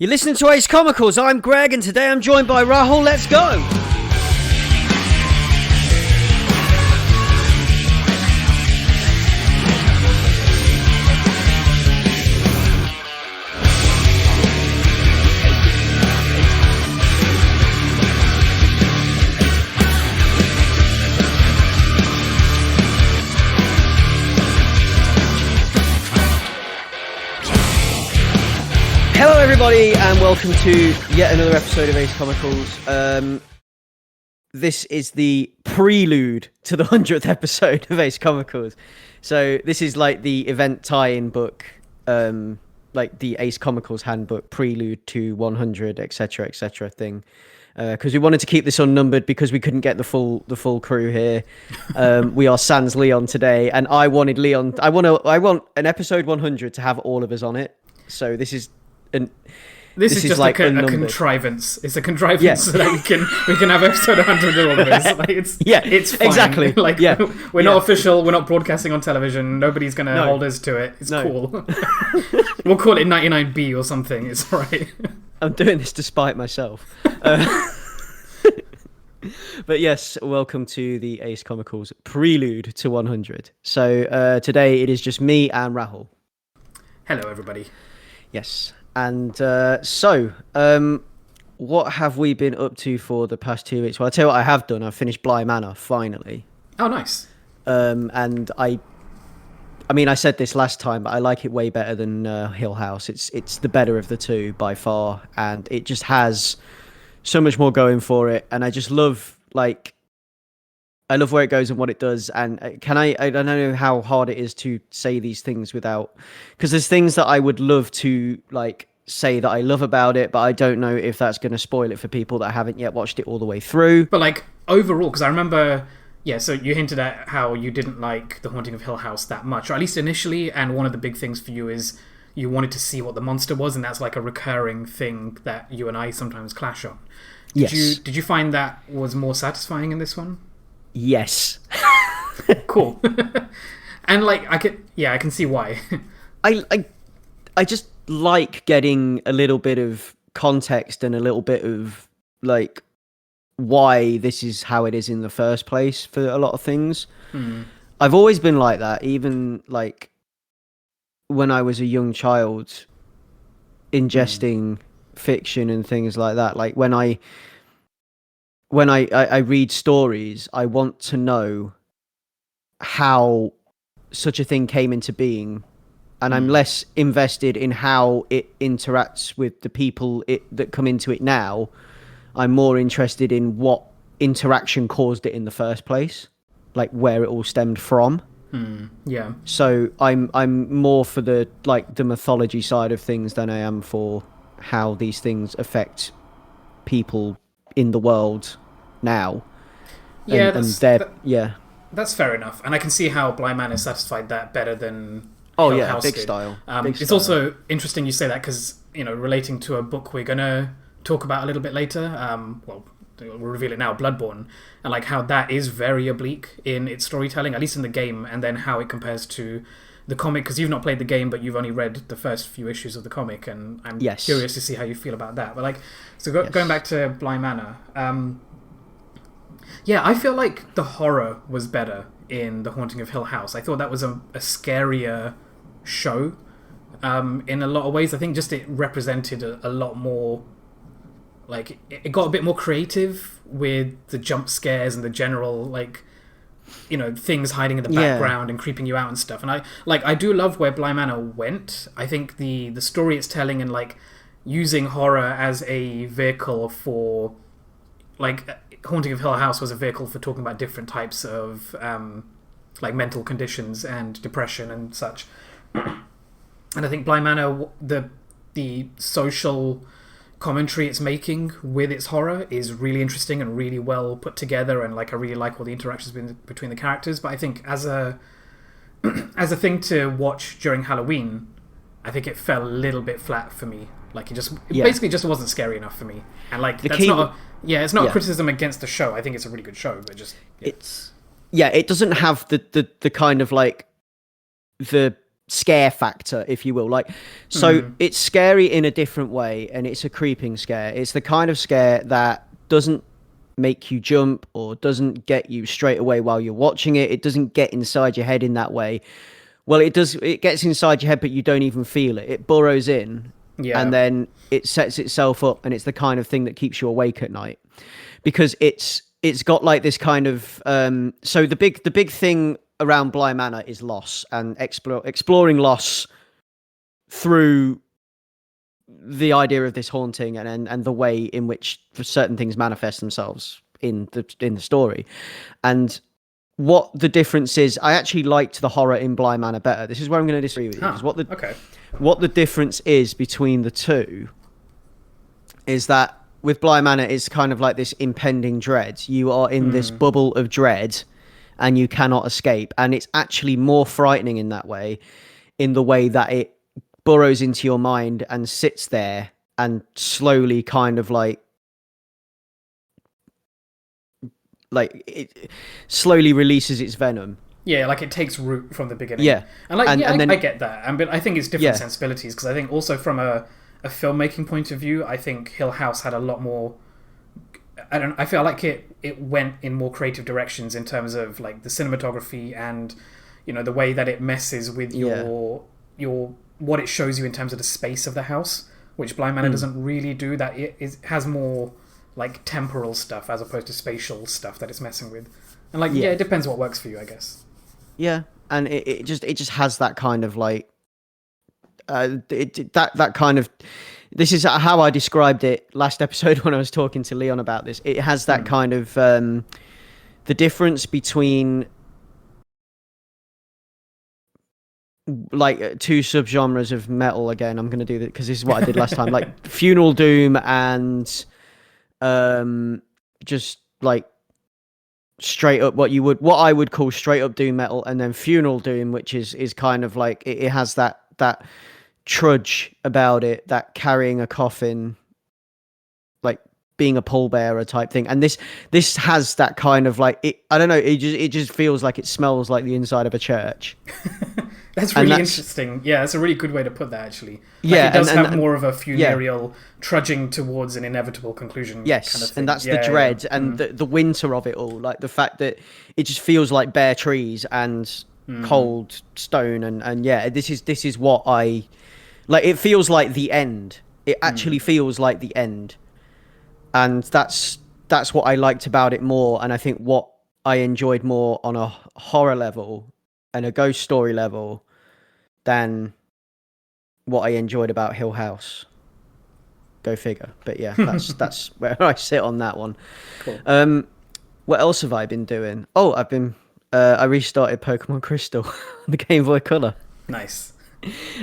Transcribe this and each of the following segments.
You're listening to Ace Comicals. I'm Greg, and today I'm joined by Rahul. Let's go! Hello everybody and welcome to yet another episode of Ace Comicals. This is the prelude to the 100th episode of Ace Comicals. So this is like the event tie-in book, like the Ace Comicals handbook, Prelude to 100, etc, thing. Because we wanted to keep this unnumbered because we couldn't get the full crew here. We are sans Leon today, and I wanted Leon. I want an episode 100 to have all of us on it. So this is. And this is just like a contrivance. It's a contrivance so that we can have episode 100 of all of this. Like it's fine. Exactly. We're not official. We're not broadcasting on television. Nobody's gonna hold us to it. It's cool. We'll call it 99B or something. It's alright. I'm doing this despite myself. But yes, welcome to the Ace Comicals Prelude to 100. So today it is just me and Rahul. Hello, everybody. Yes. And what have we been up to for the past 2 weeks? Well, I'll tell you what I have done. I've finished Bly Manor, finally. Oh, nice. And I mean, I said this last time, but I like it way better than Hill House. It's the better of the two by far, and it just has so much more going for it. And I just love, I love where it goes and what it does. And I don't know how hard it is to say these things without, because there's things that I would love to say that I love about it, but I don't know if that's going to spoil it for people that haven't yet watched it all the way through. But overall, because I remember, so you hinted at how you didn't like The Haunting of Hill House that much, or at least initially, and one of the big things for you is you wanted to see what the monster was, and that's like a recurring thing that you and I sometimes clash on. Did you find that was more satisfying in this one? Yes. Cool. And I can see why. I just like getting a little bit of context and a little bit of why this is how it is in the first place for a lot of things. I've always been like that, even when I was a young child, ingesting fiction and things like that. When I read stories, I want to know how such a thing came into being, and I'm less invested in how it interacts with the people that come into it now. I'm more interested in what interaction caused it in the first place, where it all stemmed from. Yeah. So I'm more for the mythology side of things than I am for how these things affect people in the world now. Yeah, that's fair enough, and I can see how Bly Manor satisfied that better than Hill House big did. style. It's also interesting you say that because relating to a book we're gonna talk about a little bit later. We'll reveal it now, Bloodborne, and how that is very oblique in its storytelling, at least in the game, and then how it compares to the comic, because you've not played the game, but you've only read the first few issues of the comic, and I'm curious to see how you feel about that. But going back to Bly Manor, I feel like the horror was better in The Haunting of Hill House. I thought that was a scarier show in a lot of ways. I think just it represented a lot more, it got a bit more creative with the jump scares and the general things hiding in the background and creeping you out and stuff. And I do love where Bly Manor went. I think the story it's telling and using horror as a vehicle for Haunting of Hill House was a vehicle for talking about different types of mental conditions and depression and such. And I think Bly Manor, the social commentary it's making with its horror is really interesting and really well put together, and I really like all the interactions between the characters. But I think as a thing to watch during Halloween, I think it fell a little bit flat for me. It basically just wasn't scary enough for me. And it's not a criticism against the show. I think it's a really good show, but just it doesn't have the kind of the scare factor, if you will. Like, so it's scary in a different way, and it's a creeping scare. It's the kind of scare that doesn't make you jump or doesn't get you straight away while you're watching it. It doesn't get inside your head in that way. Well, it does. It gets inside your head, but you don't even feel it. It burrows in, and then it sets itself up, and it's the kind of thing that keeps you awake at night, because it's got like this kind of so the big thing around Bly Manor is loss, and exploring loss through the idea of this haunting and the way in which certain things manifest themselves in the story. And what the difference is, I actually liked the horror in Bly Manor better. This is where I'm going to disagree with you. Because what the difference is between the two is that with Bly Manor, it's kind of like this impending dread. You are in this bubble of dread, and you cannot escape. And it's actually more frightening in that way, in the way that it burrows into your mind and sits there and slowly kind of like it slowly releases its venom. Yeah, like it takes root from the beginning. Yeah. And like, I get that. But I think it's different sensibilities, because I think also from a filmmaking point of view, I think Hill House had a lot more... I feel like it went in more creative directions in terms of like the cinematography and, you know, the way that it messes with your what it shows you in terms of the space of the house, which Bly Manor doesn't really do. That it has more like temporal stuff as opposed to spatial stuff that it's messing with. And like it depends what works for you, I guess. Yeah, and it just has that kind of like that kind of... This is how I described it last episode when I was talking to Leon about this. It has that kind of the difference between like two subgenres of metal. Again, I'm going to do that because this is what I did last time. Like funeral doom and just like straight up what I would call straight up doom metal, and then funeral doom, which is kind of like it has that trudge about it, that carrying a coffin, like being a pallbearer type thing. And this has that kind of like I don't know, it just feels like it smells like the inside of a church. That's really interesting. Yeah, that's a really good way to put that, actually. Like, it does have more of a funereal trudging towards an inevitable conclusion. Yes, kind of thing. And that's the dread and the winter of it all. Like the fact that it just feels like bare trees and cold stone, and this is what I like. It feels like the end. It actually feels like the end, and that's what I liked about it more. And I think what I enjoyed more on a horror level and a ghost story level than what I enjoyed about Hill House. Go figure. But yeah, that's where I sit on that one. Cool. What else have I been doing? Oh, I restarted Pokemon Crystal, the Game Boy Color. Nice.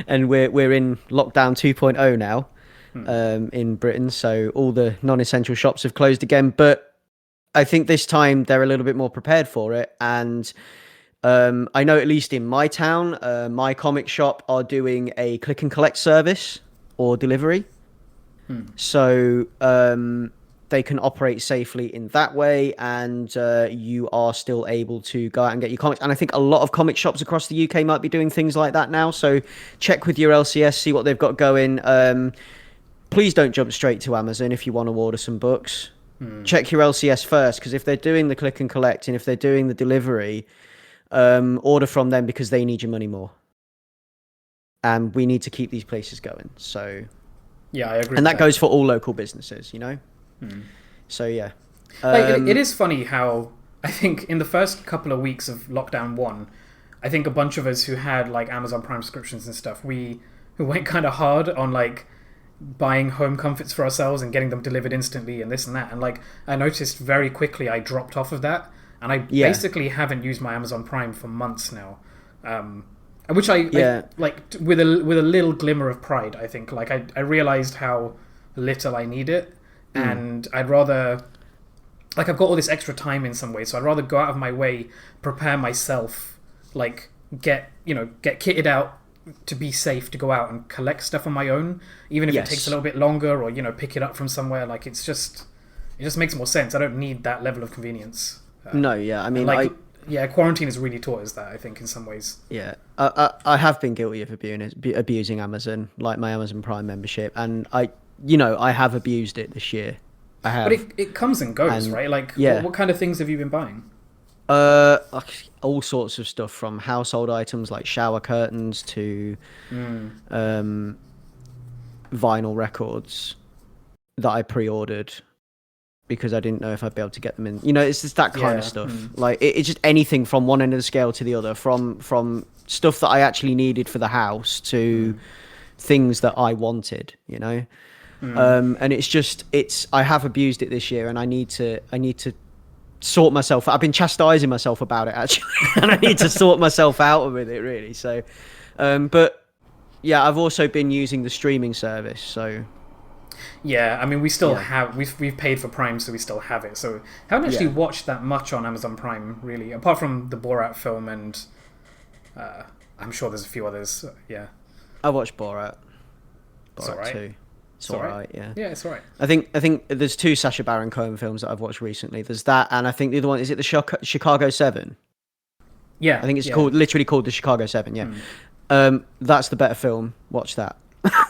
And we're in lockdown 2.0 now, in Britain, so all the non-essential shops have closed again, but I think this time they're a little bit more prepared for it. And I know at least in my town, my comic shop are doing a click and collect service or delivery. So they can operate safely in that way, and you are still able to go out and get your comics. And I think a lot of comic shops across the UK might be doing things like that now. So check with your LCS, see what they've got going. Please don't jump straight to Amazon if you want to order some books. Check your LCS first, because if they're doing the click and collect and if they're doing the delivery, order from them, because they need your money more. And we need to keep these places going. So yeah, I agree. And that goes for all local businesses, you know? So yeah. Like, it is funny how I think in the first couple of weeks of lockdown 1, I think a bunch of us who had like Amazon Prime subscriptions and stuff, we went kind of hard on like buying home comforts for ourselves and getting them delivered instantly and this and that. And like I noticed very quickly I dropped off of that, and I basically haven't used my Amazon Prime for months now. Which I like with a little glimmer of pride. I think like I realized how little I need it, and I'd rather, like, I've got all this extra time in some way, so I'd rather go out of my way, prepare myself, like get kitted out to be safe to go out and collect stuff on my own, even if it takes a little bit longer, or pick it up from somewhere. Like it just makes more sense. I don't need that level of convenience. No, yeah, I mean, like Yeah, quarantine has really taught us that, I think, in some ways. Yeah, I have been guilty of abusing Amazon, like my Amazon Prime membership, and I have abused it this year. I have. But it comes and goes, And, right? Like, yeah. what kind of things have you been buying? All sorts of stuff, from household items like shower curtains to vinyl records that I pre-ordered because I didn't know if I'd be able to get them in. It's just that kind of stuff. Like it's just anything from one end of the scale to the other, from stuff that I actually needed for the house to things that I wanted. And I have abused it this year, and I need to sort myself. I've been chastising myself about it actually, and I need to sort myself out with it really. So, but yeah, I've also been using the streaming service. So, yeah, I mean, we still have we've paid for Prime, so we still have it. So, haven't actually watched that much on Amazon Prime really, apart from the Borat film, and I'm sure there's a few others. Yeah, I watched Borat. It's alright. 2. It's alright, yeah. Yeah, it's alright. I think there's 2 Sacha Baron Cohen films that I've watched recently. There's that, and I think the other one, is it the Chicago 7? Yeah. I think it's literally called the Chicago 7, yeah. That's the better film. Watch that.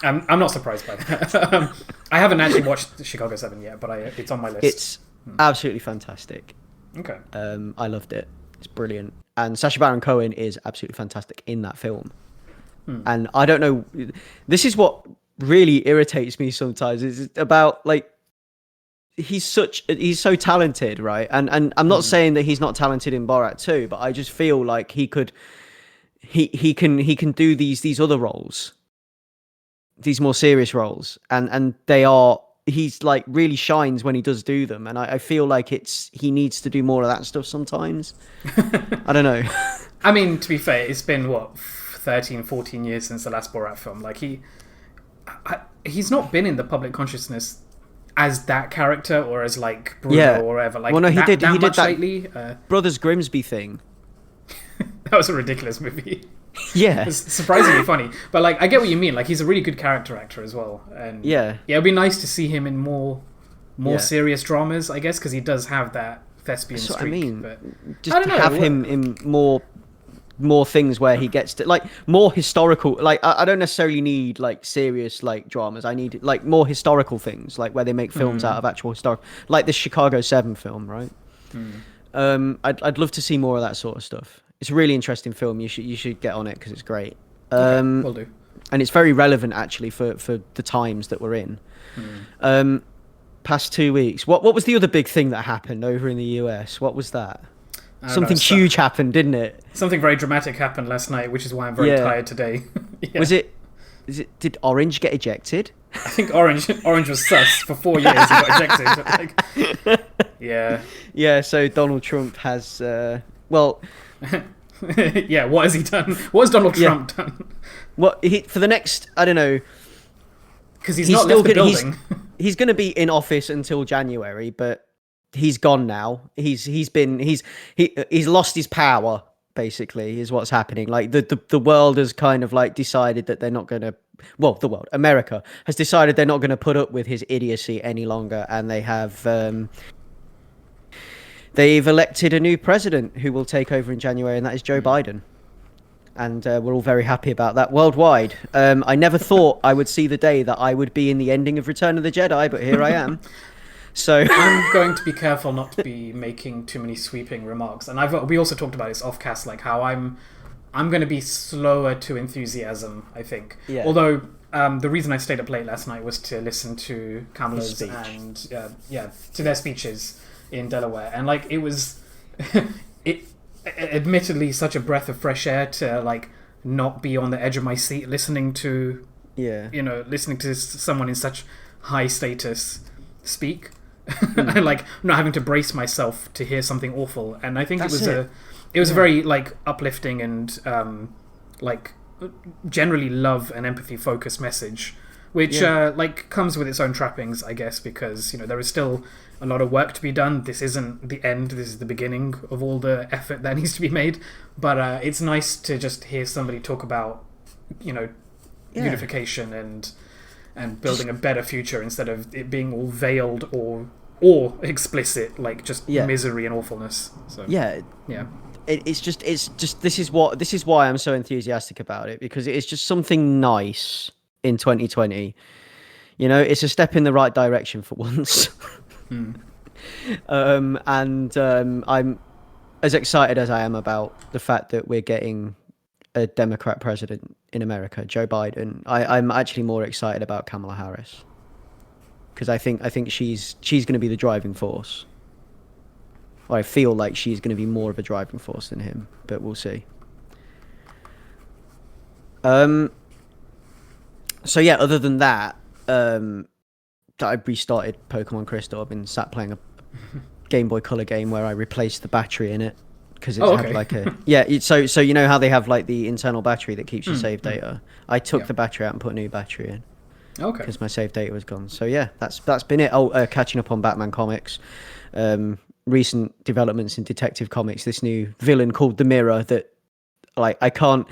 I'm not surprised by that. I haven't actually watched the Chicago 7 yet, but it's on my list. It's absolutely fantastic. Okay. I loved it. It's brilliant. And Sacha Baron Cohen is absolutely fantastic in that film. And I don't know, this is what really irritates me sometimes, is about, like, he's so talented, right? And I'm not saying that he's not talented in Borat 2, but I just feel like he can do these other roles, these more serious roles, and he's like really shines when he does do them, and I feel like he needs to do more of that stuff sometimes. I don't know. I mean, to be fair, it's been 13, 14 years since the last Borat film. Like he's not been in the public consciousness as that character, or as like Bruno or whatever. Like, well, no, he did that lately. Brothers Grimsby thing. That was a ridiculous movie. Yeah, it was surprisingly funny. But like, I get what you mean. Like, he's a really good character actor as well. And it'd be nice to see him in more serious dramas, I guess, because he does have that thespian streak. What I mean, but just to have him in more things where he gets to, like, more historical. Like, I don't necessarily need like serious like dramas. I need like more historical things, like where they make films out of actual historical, like the Chicago 7 film, right? I'd love to see more of that sort of stuff. It's a really interesting film. You should get on it because it's great. Will do. And it's very relevant actually for the times that we're in. Past 2 weeks. What was the other big thing that happened over in the US? What was that? Something huge happened, didn't it? Something very dramatic happened last night, which is why I'm very tired today. Did Orange get ejected? I think Orange was sus for 4 years. He got ejected. Yeah. So Donald Trump has what has he done? What has Donald Trump done? What for the next, I don't know, because he's not left the building. He's going to be in office until January, but he's gone now. He's lost his power, basically, is what's happening. Like the world has kind of like decided that they're not going to. Well, the world, America, has decided they're not going to put up with his idiocy any longer, and they have. They've elected a new president who will take over in January, and that is Joe Biden. And we're all very happy about that worldwide. I never thought I would see the day that I would be in the ending of Return of the Jedi, but here I am. So I'm going to be careful not to be making too many sweeping remarks. And we also talked about this off-cast, like how I'm going to be slower to enthusiasm, I think. Yeah. Although the reason I stayed up late last night was to listen to Kamala's and to their speeches in Delaware, and like it was admittedly such a breath of fresh air to like not be on the edge of my seat listening to someone in such high status speak. And like not having to brace myself to hear something awful. And I think it was a very like uplifting and like generally love and empathy focused message, which like comes with its own trappings, I guess, because there is still a lot of work to be done. This isn't the end. This is the beginning of all the effort that needs to be made. But it's nice to just hear somebody talk about, unification and building a better future instead of it being all veiled or explicit, like just misery and awfulness. So, it's just this is why I'm so enthusiastic about it, because it is just something nice in 2020. You know, it's a step in the right direction for once. I'm as excited as I am about the fact that we're getting a Democrat president in America, Joe Biden. I'm actually more excited about Kamala Harris, because I think she's going to be the driving force. Or I feel like she's going to be more of a driving force than him, but we'll see. So yeah, other than that, I restarted Pokemon Crystal. I've been sat playing a Game Boy Color game where I replaced the battery in it, because had like a so you know how they have like the internal battery that keeps your save data. I took the battery out and put a new battery in. Okay. Because my save data was gone. So yeah, that's been it. Catching up on Batman comics. Recent developments in Detective Comics. This new villain called the Mirror that, like, I can't.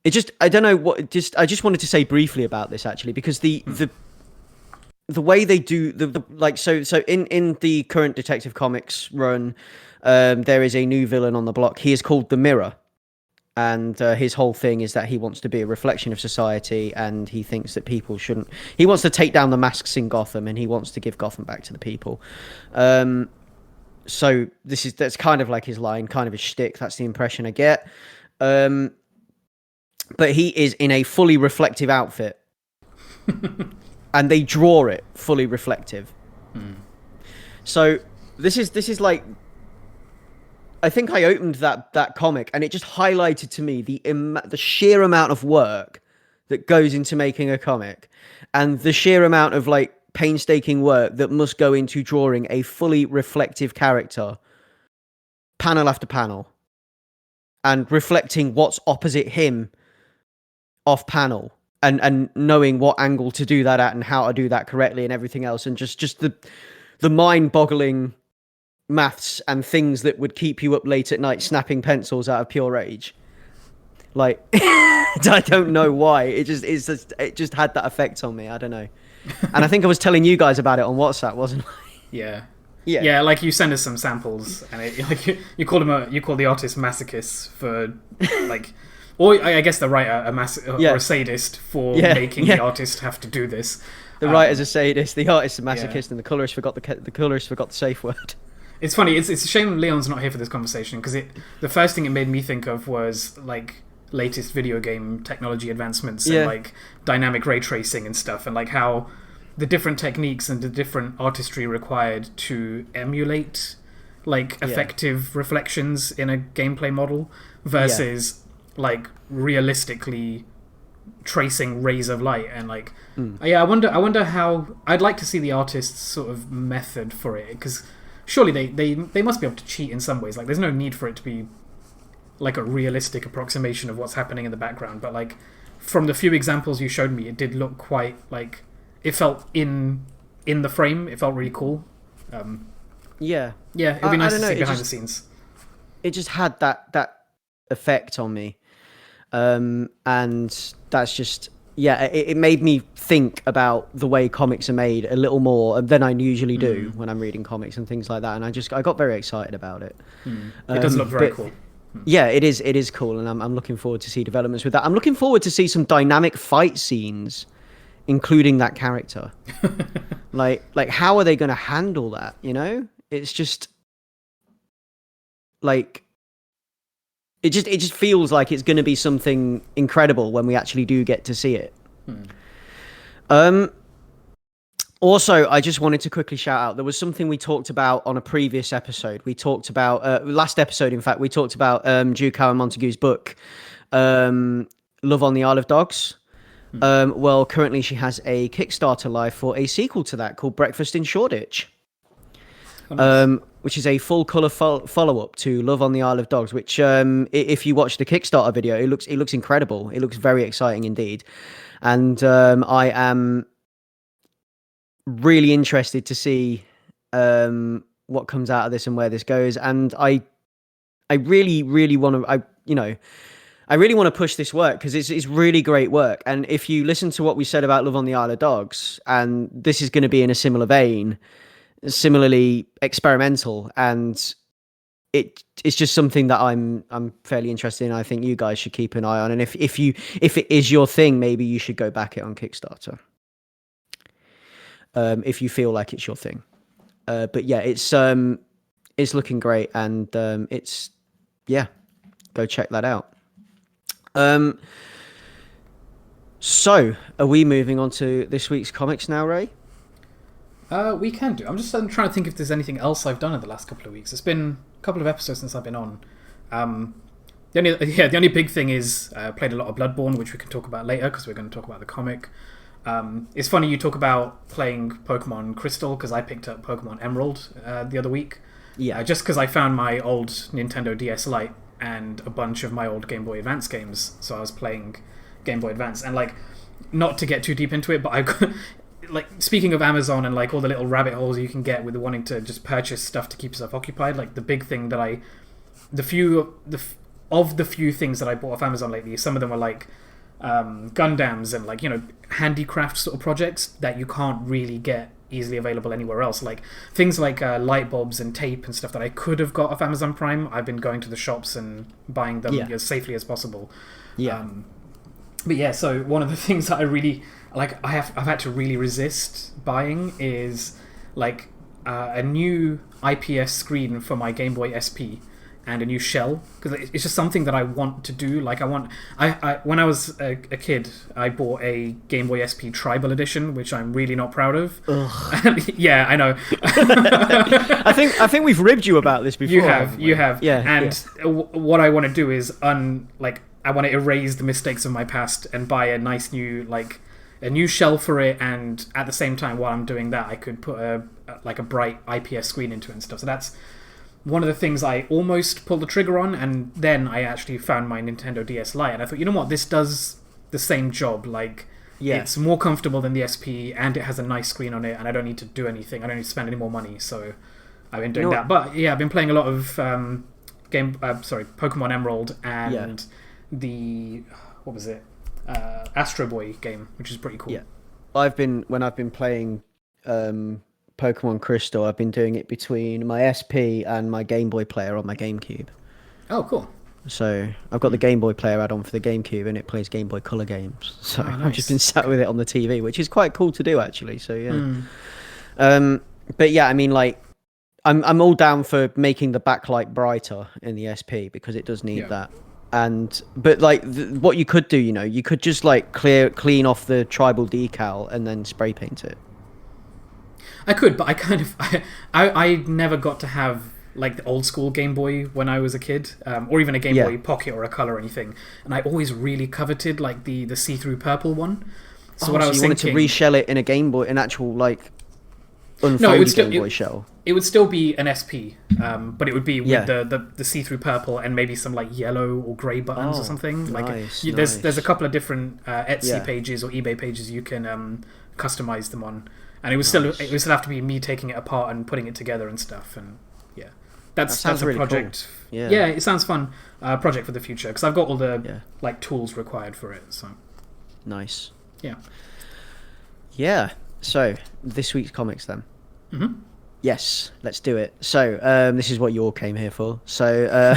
It just, I don't know what. I just wanted to say briefly about this actually, because the way they do the like so in the current Detective Comics run, there is a new villain on the block. He is called the Mirror, and his whole thing is that he wants to be a reflection of society, and he thinks that people shouldn't. He wants to take down the masks in Gotham, and he wants to give Gotham back to the people. So that's kind of like his line, kind of his shtick. That's the impression I get. But he is in a fully reflective outfit. And they draw it fully reflective. So this is like, I think I opened that comic and it just highlighted to me the sheer amount of work that goes into making a comic, and the sheer amount of like painstaking work that must go into drawing a fully reflective character, panel after panel, and reflecting what's opposite him off panel, and knowing what angle to do that at and how to do that correctly and everything else, and just the mind-boggling maths and things that would keep you up late at night snapping pencils out of pure rage. Like, I don't know why. It just had that effect on me. I don't know. And I think I was telling you guys about it on WhatsApp, wasn't I? Yeah. Like you send us some samples, and you call the artist masochist for like, or I guess the writer or a sadist for making the artist have to do this. The writer's a sadist, the artist's a masochist, and the colorist forgot the safe word. It's funny. It's a shame Leon's not here for this conversation, because the first thing it made me think of was like latest video game technology advancements and like dynamic ray tracing and stuff, and like how the different techniques and the different artistry required to emulate like effective reflections in a gameplay model versus like realistically tracing rays of light. And like I wonder how. I'd like to see the artist's sort of method for it, because surely they must be able to cheat in some ways. Like, there's no need for it to be like a realistic approximation of what's happening in the background, but like from the few examples you showed me, it did look quite like it felt in the frame. It felt really cool. It'd be nice to see behind the scenes. It just had that effect on me, and that's just it made me think about the way comics are made a little more than I usually do when I'm reading comics and things like that, and I got very excited about it. It does look very cool. Yeah, it is cool, and I'm looking forward to see developments with that. I'm looking forward to see some dynamic fight scenes, including that character. like how are they going to handle that? You know, it's just like it just feels like it's going to be something incredible when we actually do get to see it. Also, I just wanted to quickly shout out, there was something we talked about on a previous episode. We talked about, last episode, in fact, we talked about Duke and Montague's book, Love on the Isle of Dogs. Well, currently she has a Kickstarter live for a sequel to that called Breakfast in Shoreditch, which is a full-colour follow-up to Love on the Isle of Dogs, which, if you watch the Kickstarter video, it looks incredible. It looks very exciting indeed. And I am really interested to see what comes out of this and where this goes, and I really want to I really want to push this work, because it's really great work. And if you listen to what we said about Love on the Isle of Dogs, and this is going to be in a similar vein, similarly experimental, and it's just something that I'm fairly interested in. I think you guys should keep an eye on, and if it is your thing, maybe you should go back it on Kickstarter. If you feel like it's your thing. But yeah, it's looking great, and it's go check that out. So are we moving on to this week's comics now, Ray? We can do. I'm trying to think if there's anything else I've done in the last couple of weeks. It's been a couple of episodes since I've been on. The only big thing is played a lot of Bloodborne, which we can talk about later because we're going to talk about the comic. It's funny you talk about playing Pokemon Crystal because I picked up Pokemon Emerald the other week. Yeah. Just because I found my old Nintendo DS Lite and a bunch of my old Game Boy Advance games, so I was playing Game Boy Advance, and like, not to get too deep into it, but I've got, like, speaking of Amazon and like all the little rabbit holes you can get with wanting to just purchase stuff to keep yourself occupied, like the big thing that the few things that I bought off Amazon lately, some of them were like Gundams and like, handicraft sort of projects that you can't really get easily available anywhere else, like things like light bulbs and tape and stuff that I could have got off Amazon Prime. I've been going to the shops and buying them as safely as possible. But yeah, so one of the things that I really like, I've had to really resist buying is like a new IPS screen for my Game Boy SP and a new shell, because it's just something that I want to do. Like when I was a kid, I bought a Game Boy SP Tribal Edition, which I'm really not proud of. Yeah, I know. I think we've ribbed you about this before. You have. Yeah. And what I want to do is I want to erase the mistakes of my past and buy a nice new a new shell for it, and at the same time while I'm doing that, I could put a bright IPS screen into it and stuff. So that's one of the things I almost pulled the trigger on, and then I actually found my Nintendo DS Lite, and I thought, you know what, this does the same job. It's more comfortable than the SP, and it has a nice screen on it, and I don't need to do anything. I don't need to spend any more money, so I've been doing that. But yeah, I've been playing a lot of Pokemon Emerald and the Astro Boy game, which is pretty cool. Yeah, when I've been playing Pokemon Crystal, I've been doing it between my SP and my Game Boy player on my GameCube. Oh, cool. So I've got the Game Boy player add-on for the GameCube, and it plays Game Boy Color games. So nice. I've just been sat with it on the TV, which is quite cool to do, actually. So yeah. But yeah, I mean, like, I'm all down for making the backlight brighter in the SP because it does need that. But like what you could do, you could just like clean off the tribal decal and then spray paint it. I could, but I never got to have like the old school Game Boy when I was a kid, or even a Game Boy Pocket or a Color or anything. And I always really coveted like the see-through purple one. So what I was wanted to reshell it in a Game Boy, an actual like unfolded Game Boy shell. It would still be an SP, but it would be with the see-through purple and maybe some like yellow or grey buttons or something. There's a couple of different Etsy pages or eBay pages you can customize them on, and it would still have to be me taking it apart and putting it together and stuff. And yeah, that's a really project. Cool. Yeah, it sounds fun. Project for the future, because I've got all the like tools required for it. So nice. Yeah. So this week's comics then. Mm-hmm. Yes, let's do it. So this is what you all came here for. So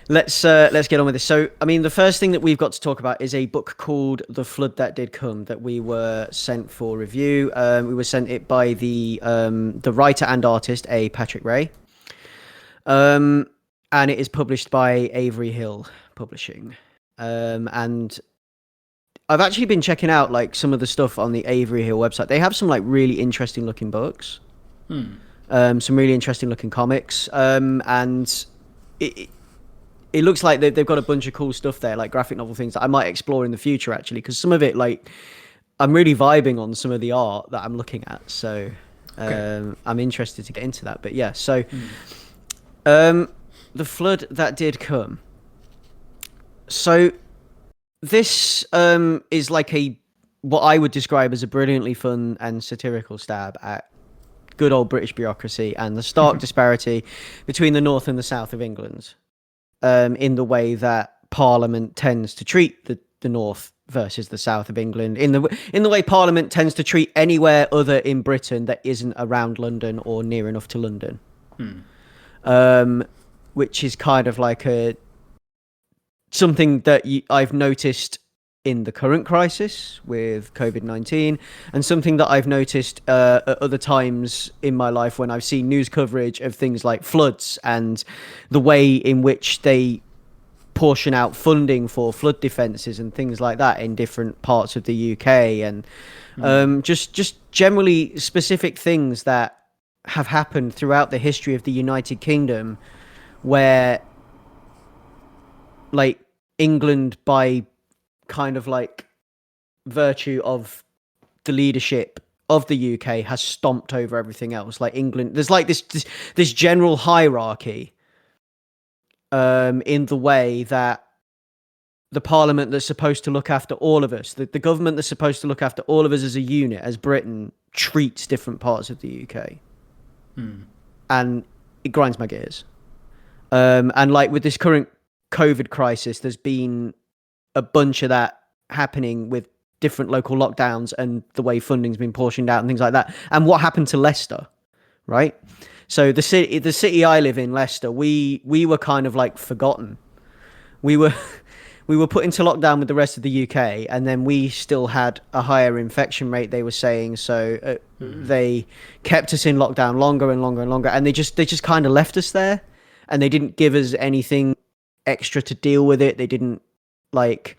let's get on with this. So I mean, the first thing that we've got to talk about is a book called The Flood That Did Come that we were sent for review. We were sent it by the writer and artist A. Patrick Ray, and it is published by Avery Hill Publishing. And I've actually been checking out like some of the stuff on the Avery Hill website. They have some like really interesting looking books. Some really interesting looking comics, and it looks like they've got a bunch of cool stuff there, like graphic novel things that I might explore in the future, actually, because some of it, like, I'm really vibing on some of the art that I'm looking at, so I'm interested to get into that. But yeah, so The Flood That Did Come. So this is like what I would describe as a brilliantly fun and satirical stab at good old British bureaucracy and the stark disparity between the north and the south of England, in the way that Parliament tends to treat the north versus the south of England, in the way Parliament tends to treat anywhere other in Britain that isn't around London or near enough to London. which is kind of like something that I've noticed in the current crisis with COVID-19, and something that I've noticed at other times in my life when I've seen news coverage of things like floods and the way in which they portion out funding for flood defences and things like that in different parts of the UK, and just generally specific things that have happened throughout the history of the United Kingdom, where like England, by kind of like virtue of the leadership of the UK, has stomped over everything else. Like England, there's like this general hierarchy in the way that the parliament that's supposed to look after all of us, the government that's supposed to look after all of us as a unit, as Britain, treats different parts of the UK. And it grinds my gears. And like with this current COVID crisis, there's been a bunch of that happening with different local lockdowns and the way funding's been portioned out and things like that. And what happened to Leicester, right? So the city I live in, Leicester, we were kind of like forgotten. We were put into lockdown with the rest of the UK, and then we still had a higher infection rate, they were saying. So they kept us in lockdown longer and longer and longer, and they just kind of left us there, and they didn't give us anything extra to deal with it. They didn't like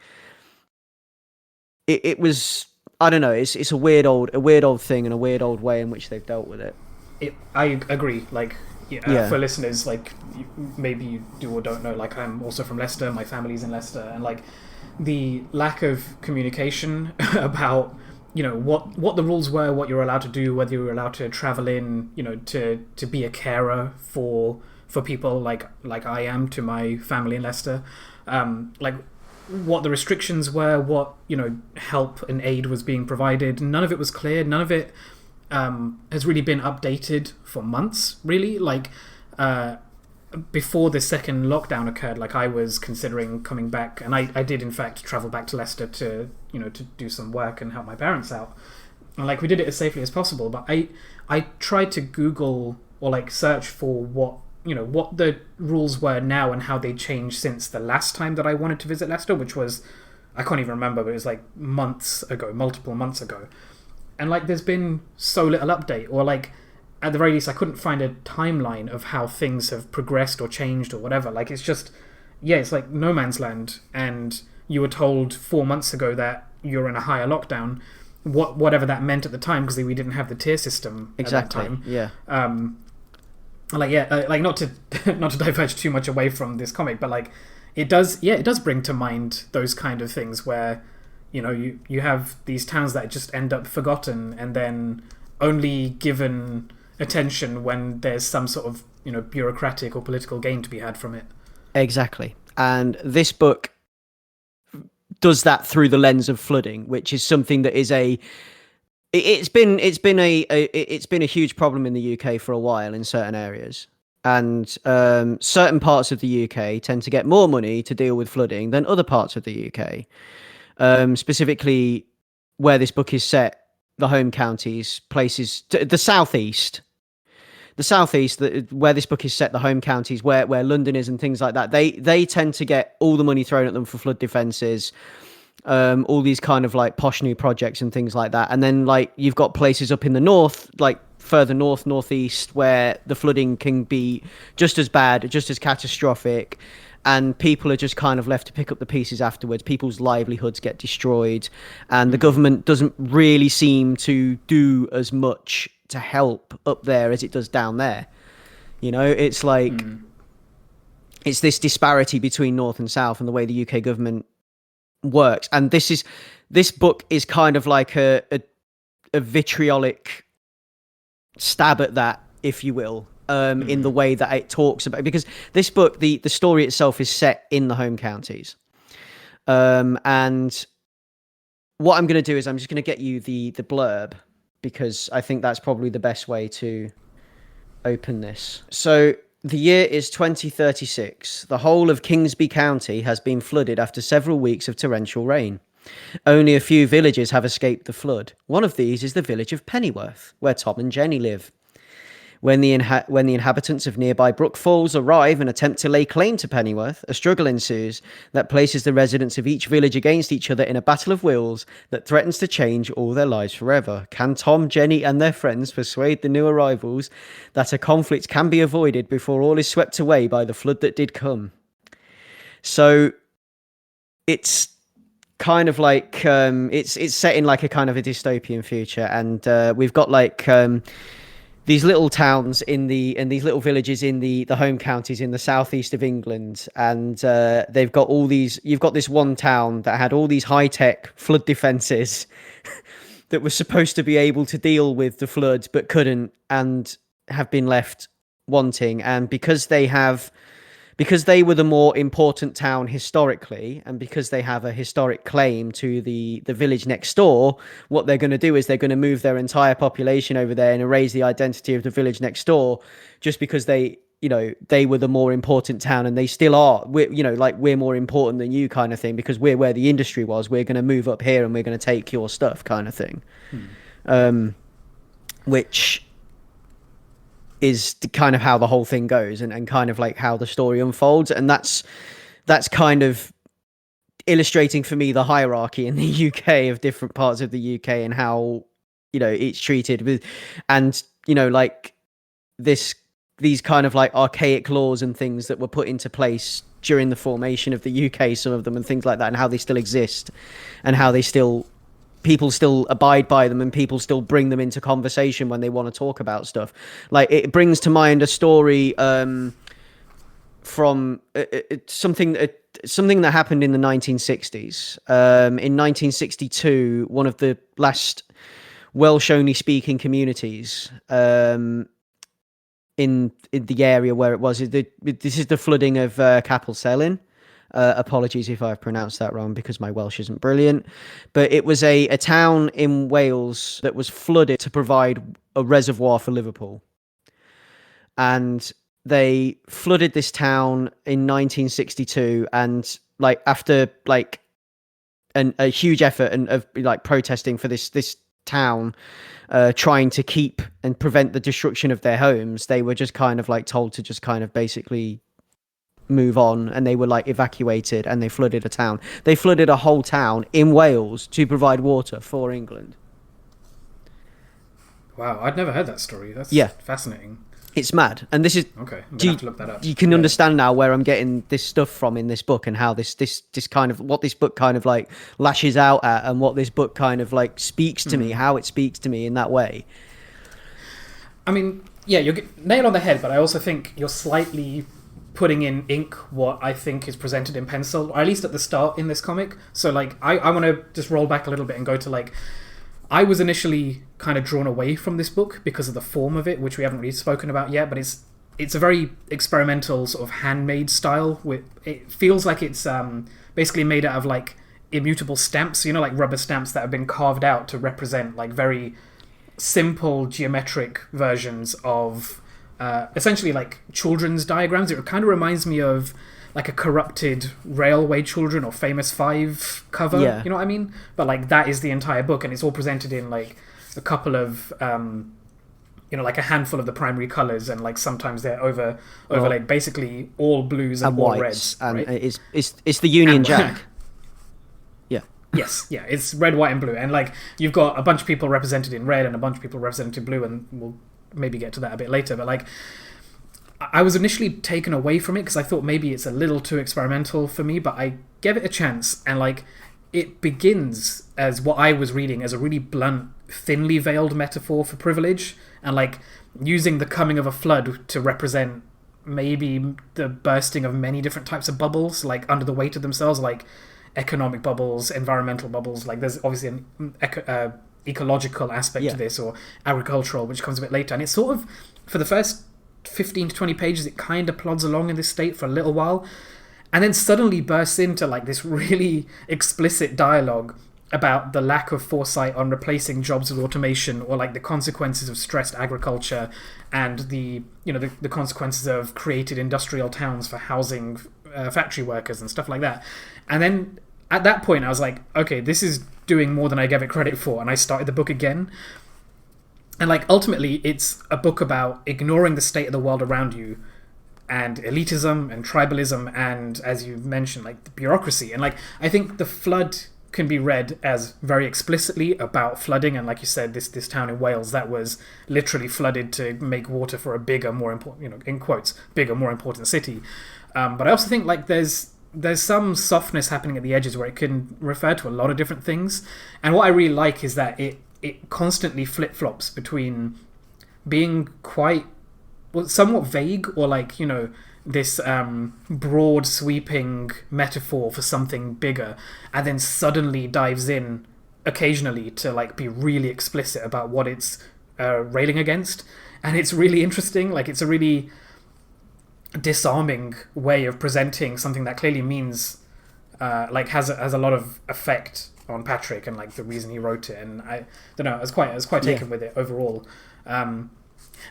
it was, I don't know, it's a weird old thing and a weird old way in which they've dealt with it. I agree. Like, for listeners, like maybe you do or don't know, like I'm also from Leicester. My family's in Leicester, and like the lack of communication about what the rules were, what you're allowed to do, whether you were allowed to travel in, to be a carer for people like I am to my family in Leicester, like what the restrictions were, what help and aid was being provided. None of it was clear. None of it has really been updated for months, really. Like before the second lockdown occurred, like I was considering coming back, and I did in fact travel back to Leicester to to do some work and help my parents out, and like we did it as safely as possible. But I tried to Google or like search for what the rules were now and how they changed since the last time that I wanted to visit Leicester, which was, I can't even remember, but it was like multiple months ago. And like there's been so little update, or like at the very least I couldn't find a timeline of how things have progressed or changed or whatever. Like it's just, it's like no man's land, and you were told 4 months ago that you're in a higher lockdown, whatever that meant at the time, because we didn't have the tier system at that time. Like not to diverge too much away from this comic, but like it does bring to mind those kind of things where you have these towns that just end up forgotten and then only given attention when there's some sort of bureaucratic or political gain to be had from it. Exactly. And this book does that through the lens of flooding, which is something that is it's been a huge problem in the UK for a while in certain areas, and certain parts of the UK tend to get more money to deal with flooding than other parts of the UK. Specifically, where this book is set, the home counties, places, the southeast, where this book is set, the home counties, where London is and things like that, they tend to get all the money thrown at them for flood defences. All these kind of like posh new projects and things like that. And then like you've got places up in the north, like further northeast, where the flooding can be just as bad, just as catastrophic, and people are just kind of left to pick up the pieces afterwards. People's livelihoods get destroyed, and the government doesn't really seem to do as much to help up there as it does down there. It's like it's this disparity between north and south and the way the UK government works. And this book is kind of like a vitriolic stab at that, if you will, in the way that it talks about, because this book, the story itself is set in the home counties. And what I'm going to do is I'm just going to get you the blurb, because I think that's probably the best way to open this. So the year is 2036. The whole of Kingsby County has been flooded after several weeks of torrential rain. Only a few villages have escaped the flood. One of these is the village of Pennyworth, where Tom and Jenny live. When the inhabitants of nearby Brook Falls arrive and attempt to lay claim to Pennyworth, a struggle ensues that places the residents of each village against each other in a battle of wills that threatens to change all their lives forever. Can Tom, Jenny, and their friends persuade the new arrivals that a conflict can be avoided before all is swept away by the flood that did come? So it's kind of like it's set in like a kind of a dystopian future, and we've got like these little towns and these little villages in the home counties in the southeast of England, and they've got all these. You've got this one town that had all these high tech flood defenses that was supposed to be able to deal with the flood but couldn't, and have been left wanting. And because they were the more important town historically, and because they have a historic claim to the village next door, what they're going to do is they're going to move their entire population over there and erase the identity of the village next door, just because they were the more important town, and they still are. We're more important than you, kind of thing, because we're where the industry was. We're going to move up here and we're going to take your stuff, kind of thing. Which is kind of how the whole thing goes, and kind of like how the story unfolds. And that's kind of illustrating for me the hierarchy in the UK of different parts of the UK and how, it's treated with, and, like these kind of like archaic laws and things that were put into place during the formation of the UK, some of them, and things like that, and how they still exist, and how people still abide by them, and people still bring them into conversation when they want to talk about stuff. Like, it brings to mind a story from something that happened in the 1960s. In 1962, one of the last Welsh-only speaking communities in the area where it was. This is the flooding of Capel Celyn. Apologies if I've pronounced that wrong, because my Welsh isn't brilliant. But it was a town in Wales that was flooded to provide a reservoir for Liverpool. And they flooded this town in 1962, and like after like a huge effort and of like protesting for this town, trying to keep and prevent the destruction of their homes, they were just kind of like told to just kind of basically move on, and they were like evacuated, and they flooded a town. They flooded a whole town in Wales to provide water for England. Wow, I'd never heard that story. That's fascinating. It's mad. And this is okay. I'm gonna have to look that up. You can understand now where I'm getting this stuff from in this book, and how this kind of what this book kind of like lashes out at, and what this book kind of like speaks to me, how it speaks to me in that way. I mean, yeah, you're nailed on the head, but I also think you're slightly putting in ink what I think is presented in pencil, or at least at the start in this comic. So like I want to just roll back a little bit and go to like, I was initially kind of drawn away from this book because of the form of it, which we haven't really spoken about yet, but it's a very experimental sort of handmade style. It feels like it's basically made out of like immutable stamps, like rubber stamps that have been carved out to represent like very simple geometric versions of essentially like children's diagrams. It kind of reminds me of like a corrupted Railway Children or Famous Five cover, you know what I mean? But like that is the entire book, and it's all presented in like a couple of like a handful of the primary colors, and like sometimes they're overlaid, basically all blues and all reds, and right? It's the Union Jack. Yes, it's red, white, and blue, and like you've got a bunch of people represented in red and a bunch of people represented in blue, and we'll maybe get to that a bit later. But like, I was initially taken away from it because I thought maybe it's a little too experimental for me, but I gave it a chance, and like it begins as what I was reading as a really blunt, thinly veiled metaphor for privilege, and like using the coming of a flood to represent maybe the bursting of many different types of bubbles, like under the weight of themselves, like economic bubbles, environmental bubbles. Like there's obviously an ecological aspect to this, or agricultural, which comes a bit later. And it's sort of, for the first 15 to 20 pages, it kind of plods along in this state for a little while, and then suddenly bursts into like this really explicit dialogue about the lack of foresight on replacing jobs with automation, or like the consequences of stressed agriculture, and the consequences of created industrial towns for housing factory workers and stuff like that. And then at that point I was like, okay, this is doing more than I gave it credit for, and I started the book again. And like ultimately, it's a book about ignoring the state of the world around you, and elitism and tribalism, and as you mentioned, like the bureaucracy. And like I think the flood can be read as very explicitly about flooding, and like you said, this town in Wales that was literally flooded to make water for a bigger, more important, in quotes, bigger, more important city. But I also think like there's some softness happening at the edges where it can refer to a lot of different things. And what I really like is that it constantly flip-flops between being quite, well, somewhat vague, or like, this broad sweeping metaphor for something bigger, and then suddenly dives in occasionally to like be really explicit about what it's railing against. And it's really interesting. Like it's a really disarming way of presenting something that clearly means like has a lot of effect on Patrick and like the reason he wrote it. And I don't know, I was quite taken with it overall.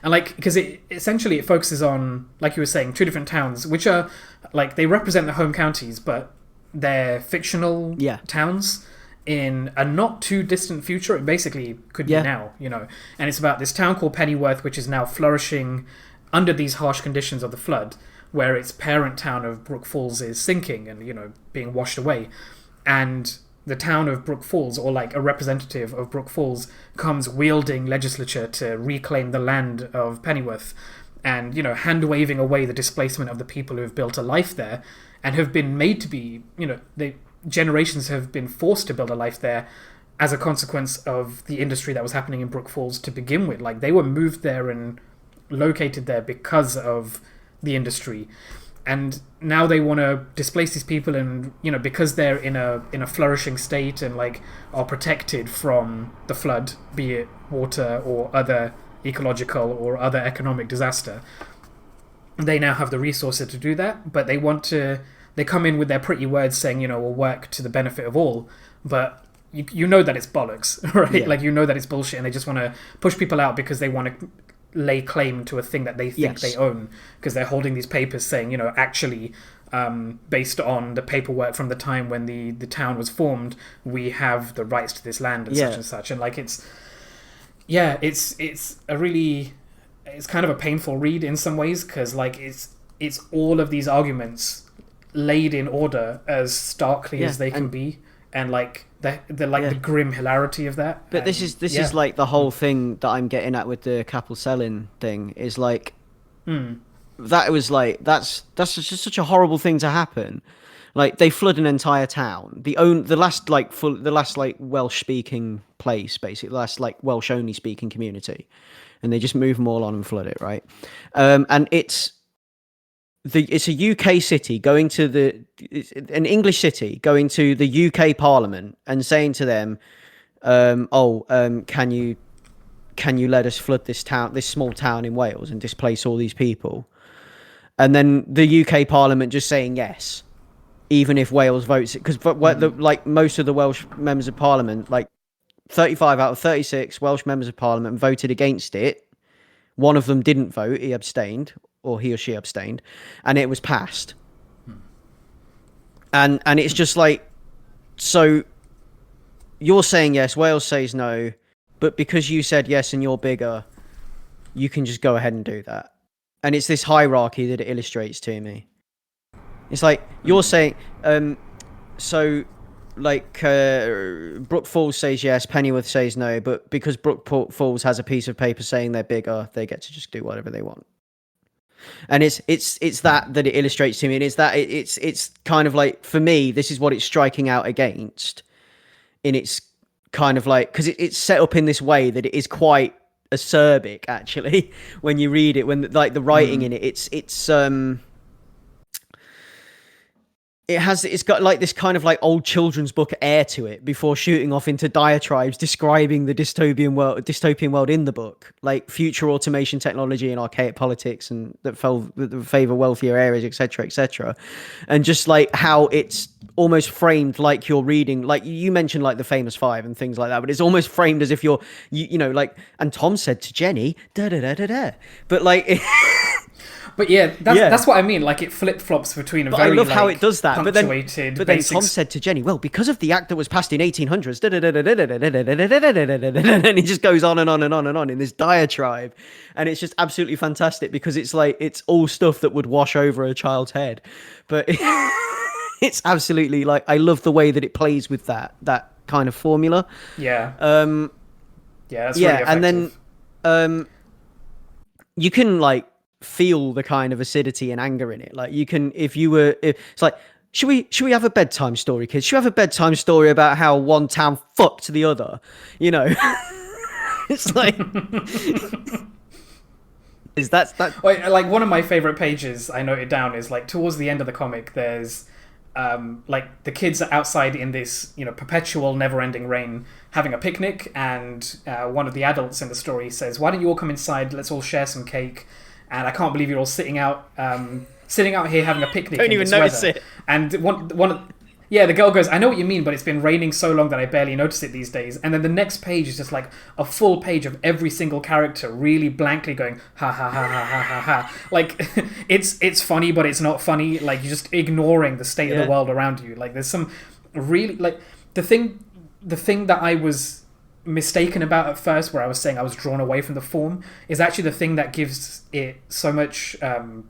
And like, because it essentially it focuses on, like you were saying, two different towns, which are like, they represent the home counties, but they're fictional towns in a not too distant future. It basically could be now, and it's about this town called Pennyworth, which is now flourishing under these harsh conditions of the flood, where its parent town of Brook Falls is sinking and, being washed away. And the town of Brook Falls, or like a representative of Brook Falls, comes wielding legislature to reclaim the land of Pennyworth and, hand-waving away the displacement of the people who have built a life there and have been made to be, generations have been forced to build a life there as a consequence of the industry that was happening in Brook Falls to begin with. Like, they were moved there and located there because of the industry. And now they want to displace these people, and because they're in a flourishing state and like are protected from the flood, be it water or other ecological or other economic disaster, they now have the resources to do that. But they come in with their pretty words saying, we'll work to the benefit of all, but you know that it's bollocks, right? Yeah. Like that it's bullshit, and they just want to push people out because they want to lay claim to a thing that they think they own, because they're holding these papers saying, actually, based on the paperwork from the time when the town was formed, we have the rights to this land and such and such. And like it's a really, it's kind of a painful read in some ways, because like it's all of these arguments laid in order as starkly as they can be, and like the grim hilarity of that. But this is like the whole thing that I'm getting at with the capital selling thing is like that was like that's just such a horrible thing to happen. Like they flood an entire town. The last Welsh speaking place, basically the last like Welsh only speaking community, and they just move them all on and flood it, right? And it's a UK city going to an English city going to the UK Parliament and saying to them, can you let us flood this small town in Wales and displace all these people? And then the UK Parliament just saying yes, even if Wales votes it, because like most of the Welsh members of Parliament, like 35 out of 36 Welsh members of Parliament voted against it. One of them didn't vote; he abstained. Or he or she abstained, and it was passed. And it's just like, so you're saying yes, Wales says no, but because you said yes and you're bigger, you can just go ahead and do that. And it's this hierarchy that it illustrates to me. It's like you're saying, so like Brook Falls says yes, Pennyworth says no, but because Brook Falls has a piece of paper saying they're bigger, they get to just do whatever they want. And it's that it illustrates to me, and it's kind of like, for me, this is what it's striking out against. And it's kind of like, because it's set up in this way that it is quite acerbic, actually, when you read it, when like the writing in it, it's got like this kind of like old children's book air to it before shooting off into diatribes describing the dystopian world in the book, like future automation technology and archaic politics and that favor wealthier areas, etc., and just like how it's almost framed like you're reading, like you mentioned, like the Famous Five and things like that, but it's almost framed as if you're like, and Tom said to Jenny, da da da da da, but like. But that's what I mean. Like, it flip flops between a But very. I love how it does that. But then basic... Tom said to Jenny, "Well, because of the act that was passed in 1800s," and he just goes on and on and on and on in this diatribe, and it's just absolutely fantastic because it's like it's all stuff that would wash over a child's head, but it's absolutely like I love the way that it plays with that kind of formula. Yeah. That's yeah, really effective. And then you can like feel the kind of acidity and anger in it. Like you can, if it's like, should we have a bedtime story, kids? Should we have a bedtime story about how one town fucked the other? You know, it's like, is that? Like, one of my favorite pages I noted down is like towards the end of the comic, there's like the kids are outside in this, perpetual never-ending rain having a picnic, and one of the adults in the story says, "Why don't you all come inside? Let's all share some cake." And I can't believe you're all sitting out here having a picnic. Don't even notice it. And the girl goes, "I know what you mean, but it's been raining so long that I barely notice it these days." And then the next page is just like a full page of every single character really blankly going, "Ha ha ha ha ha ha ha." Like, it's funny, but it's not funny. Like, you're just ignoring the state of the world around you. Like, there's some really, like, the thing that I was mistaken about at first, where I was saying I was drawn away from the form, is actually the thing that gives it so much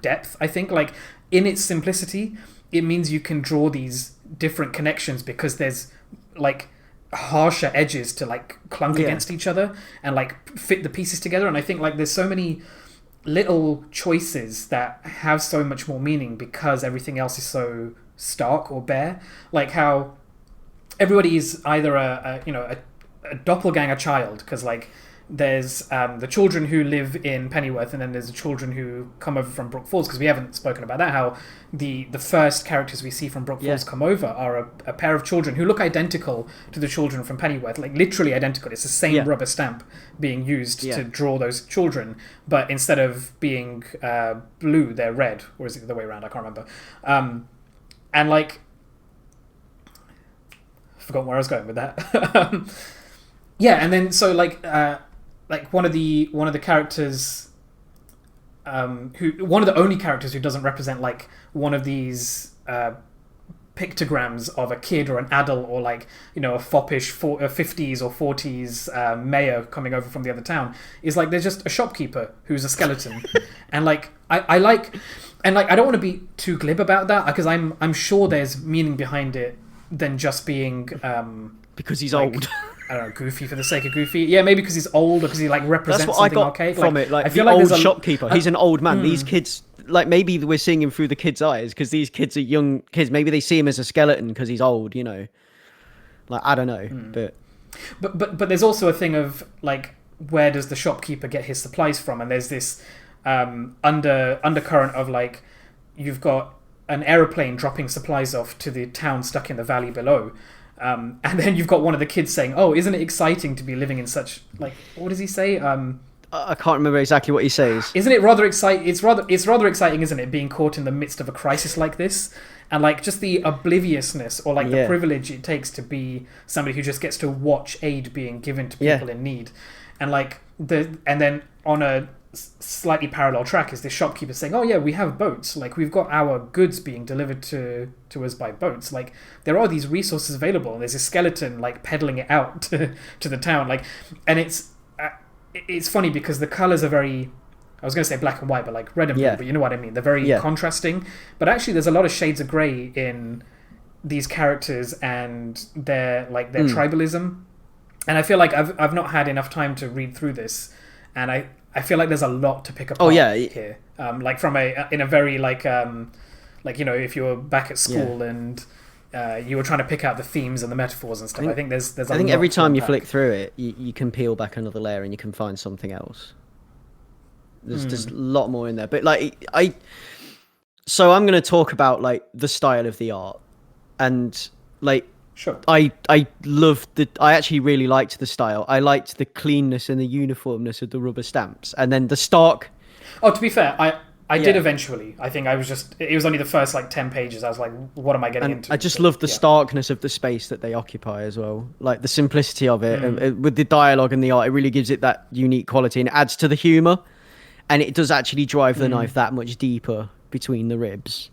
depth. I think, like, in its simplicity, it means you can draw these different connections because there's like harsher edges to like clunk against each other and like fit the pieces together. And I think like there's so many little choices that have so much more meaning because everything else is so stark or bare. Like how everybody is either a doppelganger child, because like there's the children who live in Pennyworth, and then there's the children who come over from Brook Falls, because we haven't spoken about that, how the first characters we see from Brook Falls come over are a pair of children who look identical to the children from Pennyworth, like literally identical. It's the same rubber stamp being used to draw those children, but instead of being blue, they're red, or is it the other way around? I can't remember. And like, I forgot where I was going with that. And then so like one of the characters, one of the only characters who doesn't represent like one of these pictograms of a kid or an adult, or like a foppish 50s or 40s mayor coming over from the other town, is like there's just a shopkeeper who's a skeleton. And like I like, and like I don't want to be too glib about that, because I'm sure there's meaning behind it than just being because he's like, old. I don't know, goofy for the sake of goofy. Yeah, maybe because he's old, or because he like represents That's what something I got archaic. from like, it. Like, I feel the like old there's shopkeeper. He's an old man. These kids, like, maybe we're seeing him through the kids' eyes because these kids are young kids. Maybe they see him as a skeleton because he's old. Like, I don't know, but there's also a thing of like, where does the shopkeeper get his supplies from? And there's this undercurrent of like, you've got an aeroplane dropping supplies off to the town stuck in the valley below. And then you've got one of the kids saying, "Oh, isn't it exciting to be living in such, like, what does he say? I can't remember exactly what he says. Isn't it rather exciting? It's rather exciting, isn't it, being caught in the midst of a crisis like this, and like just the obliviousness or like the privilege it takes to be somebody who just gets to watch aid being given to people in need, and like and then on a slightly parallel track is this shopkeeper saying, "Oh yeah, we have boats. Like, we've got our goods being delivered to us by boats. Like, there are these resources available. And there's a skeleton like peddling it out to the town. Like, and it's funny because the colors are very, I was going to say black and white, but like red and blue. But you know what I mean. They're very contrasting. But actually, there's a lot of shades of grey in these characters and their tribalism. And I feel like I've not had enough time to read through this, and I feel like there's a lot to pick apart here. Like from in a very like if you were back at school and you were trying to pick out the themes and the metaphors and stuff. I think there's. I think every time you flick through it, you can peel back another layer and you can find something else. There's a lot more in there, but like so I'm going to talk about like the style of the art, and like. Sure. I actually really liked the style. I liked the cleanness and the uniformness of the rubber stamps, and then the stark. Oh, to be fair, I did eventually. I think it was only the first like 10 pages. I was like, what am I getting into? I just love the starkness of the space that they occupy as well. Like the simplicity of it, and with the dialogue and the art, it really gives it that unique quality and it adds to the humor. and it does actually drive the knife that much deeper between the ribs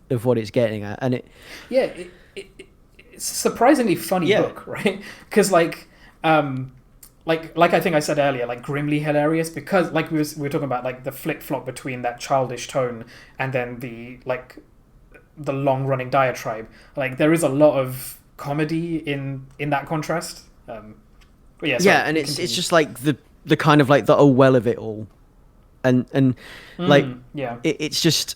of what it's getting at, and yeah, it's a surprisingly funny book, right? Because like I think I said earlier, like grimly hilarious, because like we were talking about like the flip flop between that childish tone and then the long running diatribe. Like there is a lot of comedy in that contrast. And it's just like the kind of like the oh well of it all, and like it's just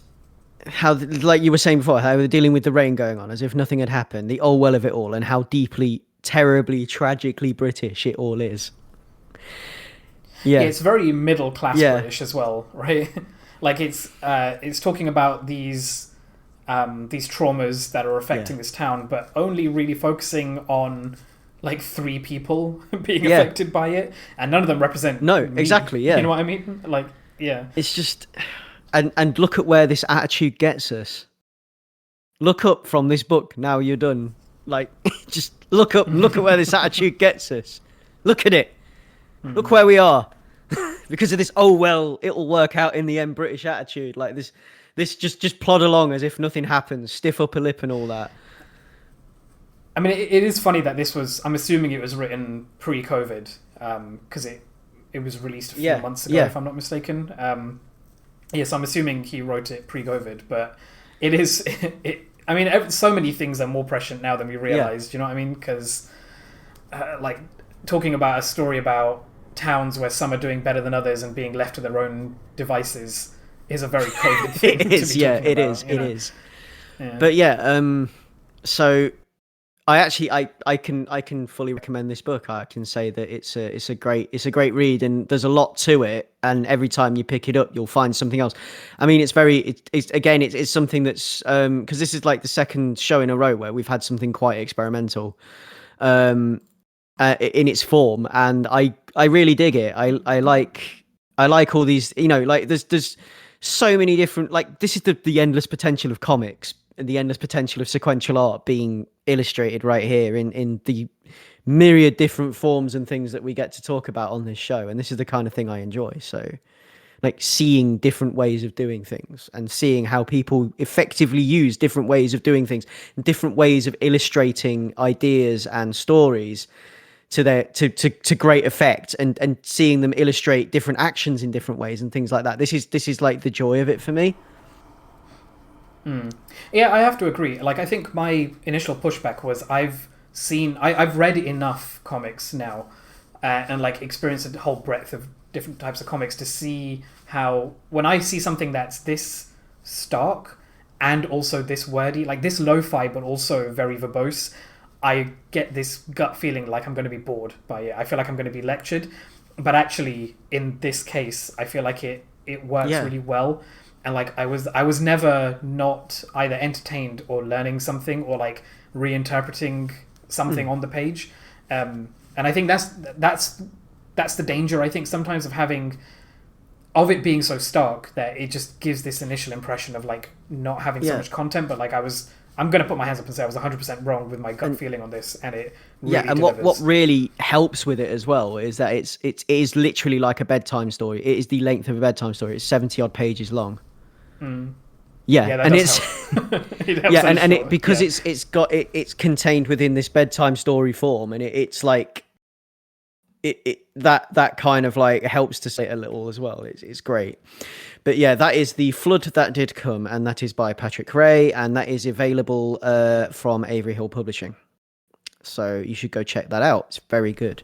how, like you were saying before, how they're dealing with the rain going on as if nothing had happened, the oh well of it all, and how deeply, terribly, tragically British it all is. Yeah, it's very middle class British as well, right? Like it's talking about these traumas that are affecting this town, but only really focusing on like 3 people being affected by it, and none of them represent me. Exactly. Yeah, you know what I mean? Like, yeah, it's just, and look at where this attitude gets us. Look up from this book. Now you're done. Like, just look up. Look at where this attitude gets us. Look at it. Look where we are. Because of this, oh well, it'll work out in the end British attitude. Like this just plod along as if nothing happens, stiff upper lip and all that. I mean, it is funny that this was, I'm assuming it was written pre-COVID, because it was released a few months ago, if I'm not mistaken. So I'm assuming he wrote it pre-COVID, but it is, I mean, so many things are more prescient now than we realized, you know what I mean? Because, like, talking about a story about towns where some are doing better than others and being left to their own devices is a very COVID thing. It is, it is. Yeah. But so I can fully recommend this book. I can say that it's a great read, and there's a lot to it, and every time you pick it up you'll find something else. I mean, it's something that's because this is like the second show in a row where we've had something quite experimental in its form, and I really dig it. I like all these, you know, like there's so many different, like this is the endless potential of comics and the endless potential of sequential art being illustrated right here in the myriad different forms and things that we get to talk about on this show. And this is the kind of thing I enjoy. So like seeing different ways of doing things and seeing how people effectively use different ways of doing things, different ways of illustrating ideas and stories to great effect, and seeing them illustrate different actions in different ways and things like that. This is like the joy of it for me. Yeah, I have to agree. Like, I think my initial pushback was I've read enough comics now, and like experienced a whole breadth of different types of comics to see how when I see something that's this stark and also this wordy, like this lo-fi but also very verbose, I get this gut feeling like I'm going to be bored by it. I feel like I'm going to be lectured, but actually in this case I feel like it works really well. And like I was never not either entertained or learning something or like reinterpreting something on the page, and I think that's the danger, I think, sometimes of it being so stark that it just gives this initial impression of like not having so much content. But like I'm going to put my hands up and say I was 100% wrong with my gut feeling on this, and it really and delivers. what really helps with it as well is that it is literally like a bedtime story. It is the length of a bedtime story. It's 70 odd pages long. Yeah, and it's it's contained within this bedtime story form, and it's like that kind of like helps to say it a little as well. It's great. But yeah, that is The Flood That Did Come, and that is by Patrick Ray, and that is available from Avery Hill Publishing. So you should go check that out. It's very good.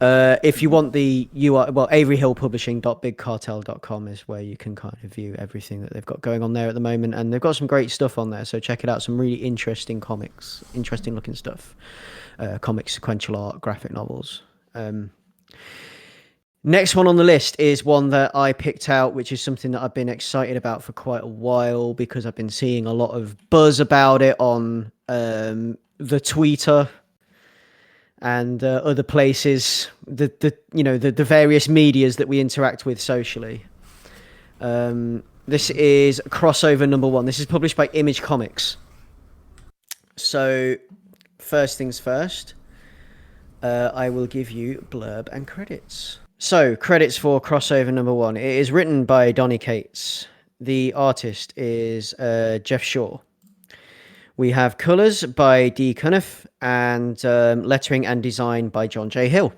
If you want the URL, well, averyhillpublishing.bigcartel.com is where you can kind of view everything that they've got going on there at the moment, and they've got some great stuff on there, so check it out. Some really interesting comics, interesting looking stuff, comics, sequential art, graphic novels. Next one on the list is one that I picked out, which is something that I've been excited about for quite a while because I've been seeing a lot of buzz about it on the Twitter and other places, the various medias that we interact with socially. This is crossover number 1. This is published by Image Comics. So, first things first, I will give you blurb and credits. So, credits for crossover number 1. It is written by Donny Cates. The artist is Jeff Shaw. We have colours by Dee Cunniffe and lettering and design by John J. Hill.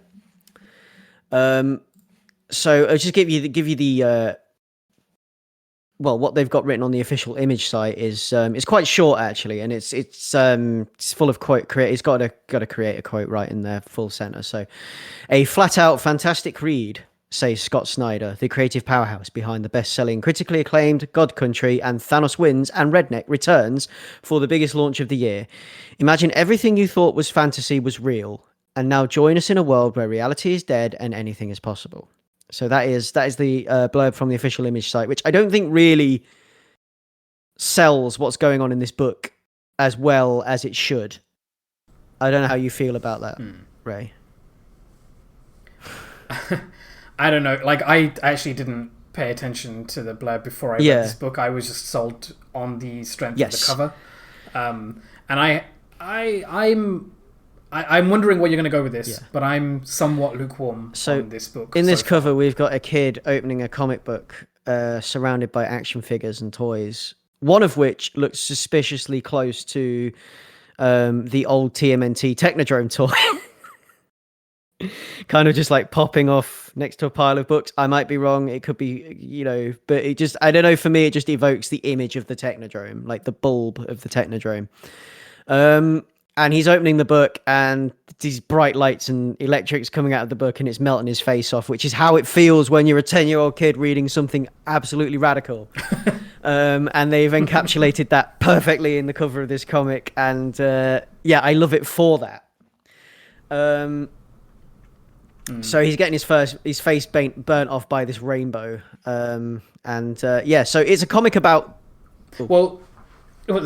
So I'll just give you the what they've got written on the official image site is it's quite short actually, and it's full of quote. It's got to create a quote right in there, full center. So, a flat out fantastic read, says Scott Snyder, the creative powerhouse behind the best-selling, critically acclaimed God Country and Thanos Wins and Redneck returns for the biggest launch of the year. Imagine everything you thought was fantasy was real, and now join us in a world where reality is dead and anything is possible. So that is the blurb from the official image site, which I don't think really sells what's going on in this book as well as it should. I don't know how you feel about that, Ray. I don't know. Like, I actually didn't pay attention to the blurb before I read this book. I was just sold on the strength of the cover. And I'm wondering where you're going to go with this, but I'm somewhat lukewarm on this book. In this cover, we've got a kid opening a comic book surrounded by action figures and toys, one of which looks suspiciously close to the old TMNT Technodrome toy. Kind of just like popping off next to a pile of books. I might be wrong. It could be, but it just, I don't know. For me, it just evokes the image of the Technodrome, like the bulb of the Technodrome. And he's opening the book and these bright lights and electrics coming out of the book and it's melting his face off, which is how it feels when you're a 10-year-old kid reading something absolutely radical. And they've encapsulated that perfectly in the cover of this comic. And I love it for that. So he's getting his face burnt off by this rainbow. So it's a comic about... Well,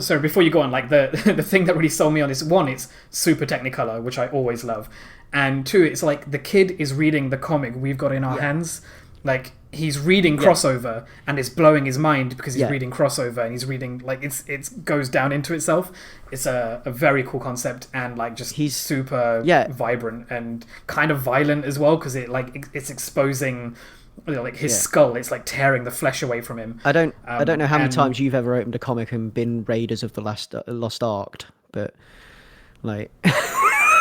sorry, before you go on, like the thing that really sold me on this, one, it's super Technicolor, which I always love, and two, it's like the kid is reading the comic we've got in our hands. Like, he's reading crossover and it's blowing his mind because he's reading crossover and he's reading, like, it goes down into itself. It's a very cool concept, and like he's super vibrant and kind of violent as well, because it's exposing his skull. It's like tearing the flesh away from him. I don't know how many times you've ever opened a comic and been Raiders of the Lost Ark, but like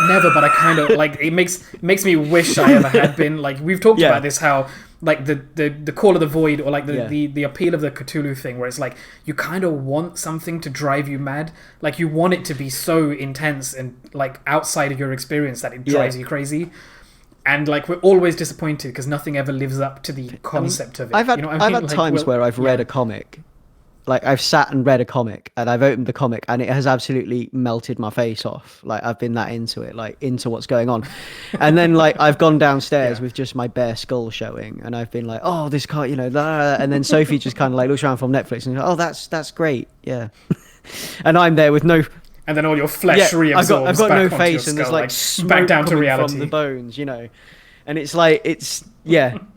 never. But I kind of like, it makes me wish I ever had been. Like, we've talked about this, how like the Call of the Void, or like the appeal of the Cthulhu thing, where it's like you kind of want something to drive you mad. Like, you want it to be so intense and like outside of your experience that it drives you crazy. And like, we're always disappointed because nothing ever lives up to the concept of it. I've had times where I've read a comic, like I've sat and read a comic and I've opened the comic and it has absolutely melted my face off. Like, I've been that into it, like into what's going on. And then like I've gone downstairs with just my bare skull showing and I've been like, oh, this can't, and then Sophie just kind of like looks around from Netflix and goes, oh, that's great. Yeah. And I'm there with no... And then all your flesh reabsorbs. I've got back no onto face, your and there's skull, like smoke back down to coming reality from the bones, And it's like,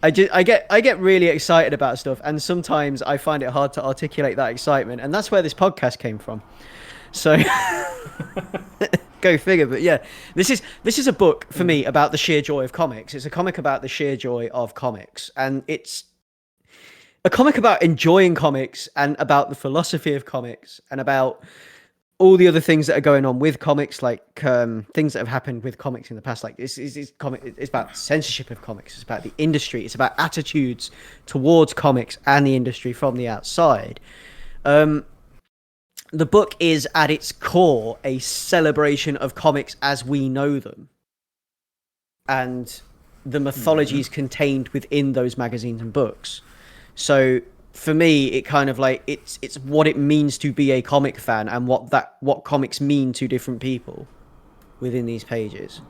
I get really excited about stuff, and sometimes I find it hard to articulate that excitement, and that's where this podcast came from. So go figure. But yeah, this is a book for me about the sheer joy of comics. It's a comic about the sheer joy of comics, and it's a comic about enjoying comics and about the philosophy of comics and about all the other things that are going on with comics, like things that have happened with comics in the past. Like, it's about censorship of comics. It's about the industry. It's about attitudes towards comics and the industry from the outside. The book is at its core a celebration of comics as we know them, and the mythologies contained within those magazines and books. So for me, it kind of like it's what it means to be a comic fan and what comics mean to different people within these pages.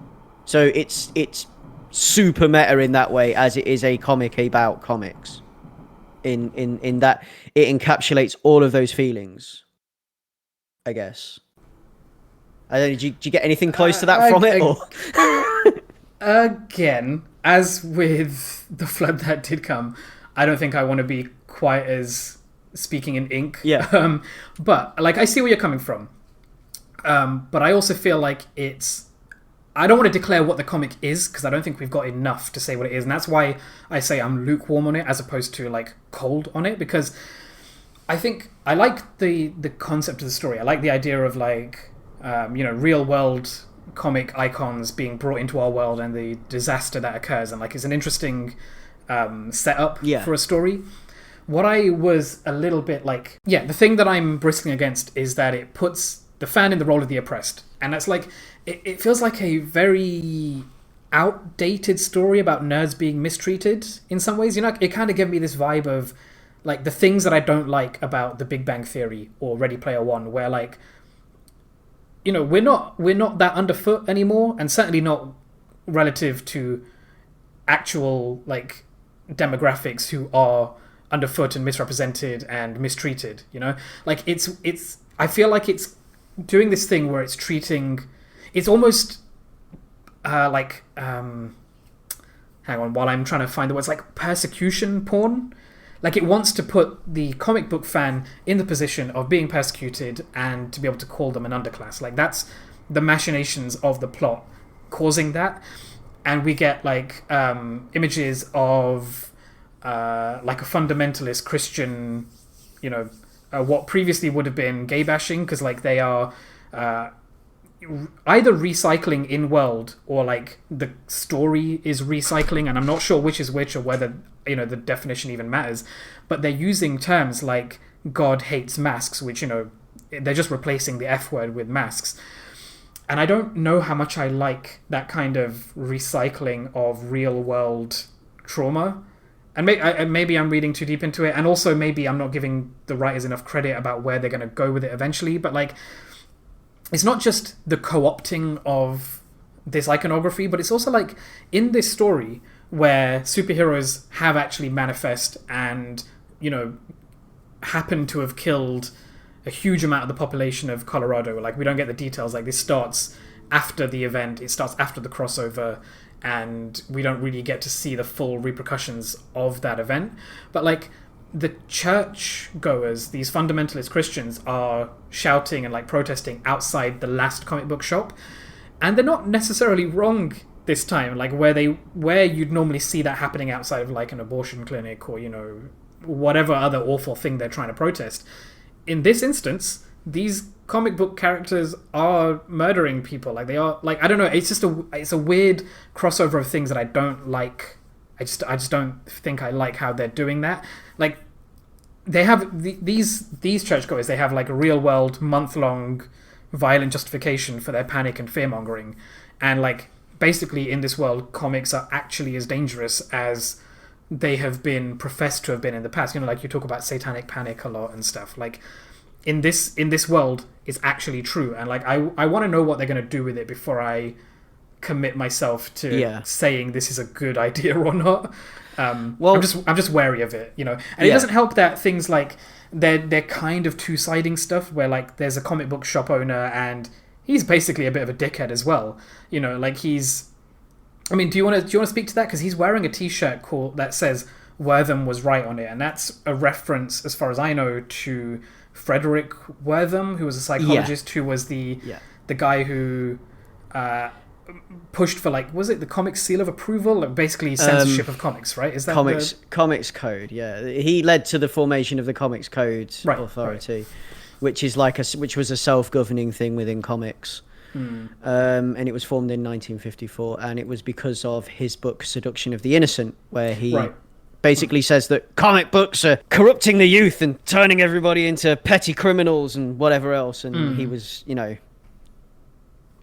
So it's super meta in that way, as it is a comic about comics. In that it encapsulates all of those feelings, I guess. I don't know, did you get anything close to that from it? Or? Again, as with The Flood That Did Come, I don't think I want to be quite as speaking in ink. Yeah. But like, I see where you're coming from. But I also feel like it's I don't want to declare what the comic is because I don't think we've got enough to say what it is, and that's why I say I'm lukewarm on it as opposed to like cold on it, because I think I like the concept of the story. I like the idea of like real world comic icons being brought into our world and the disaster that occurs, and like it's an interesting setup for a story. What I was a little bit like, the thing that I'm bristling against is that it puts the fan in the role of the oppressed, and that's like it feels like a very outdated story about nerds being mistreated in some ways. It kind of gave me this vibe of like the things that I don't like about The Big Bang Theory or Ready Player One, where like we're not that underfoot anymore, and certainly not relative to actual like demographics who are underfoot and misrepresented and mistreated. Like it's I feel like it's doing this thing where it's treating, it's almost hang on while I'm trying to find the words, like persecution porn. Like it wants to put the comic book fan in the position of being persecuted and to be able to call them an underclass. Like that's the machinations of the plot causing that. And we get like images of like a fundamentalist Christian, what previously would have been gay bashing, because like they are either recycling in world or like the story is recycling, and I'm not sure which is which or whether the definition even matters, but they're using terms like God hates masks, which they're just replacing the F word with masks. And I don't know how much I like that kind of recycling of real world trauma. And maybe I'm reading too deep into it, and also maybe I'm not giving the writers enough credit about where they're going to go with it eventually. But like, it's not just the co-opting of this iconography, but it's also like in this story where superheroes have actually manifest and happen to have killed a huge amount of the population of Colorado. Like we don't get the details. Like this starts after the event. It starts after the crossover. And we don't really get to see the full repercussions of that event. But like the church goers, these fundamentalist Christians, are shouting and like protesting outside the last comic book shop, and they're not necessarily wrong this time. Like where you'd normally see that happening outside of like an abortion clinic or whatever other awful thing they're trying to protest. In this instance, these comic book characters are murdering people. Like they are, like, I don't know, it's a weird crossover of things that I don't like. I just don't think I like how they're doing that. Like they have these churchgoers, they have like a real world month-long violent justification for their panic and fear-mongering, and like basically in this world comics are actually as dangerous as they have been professed to have been in the past. Like you talk about satanic panic a lot and stuff. Like in this world, it's actually true, and like I want to know what they're going to do with it before I commit myself to saying this is a good idea or not. Well, I'm just wary of it, and it doesn't help that things like they're kind of two-siding stuff where like there's a comic book shop owner and he's basically a bit of a dickhead as well. Like he's. I mean, do you want to speak to that? Because he's wearing a T-shirt that says Wortham was right on it, and that's a reference, as far as I know, to Frederick Wortham, who was a psychologist, who was the guy who pushed for, like, was it the Comics Seal of Approval? Like basically censorship of comics, right? Is that Comics Code? Yeah, he led to the formation of the Comics Codes Authority, which is which was a self-governing thing within comics. And it was formed in 1954, and it was because of his book Seduction of the Innocent, where he basically says that comic books are corrupting the youth and turning everybody into petty criminals and whatever else, and he was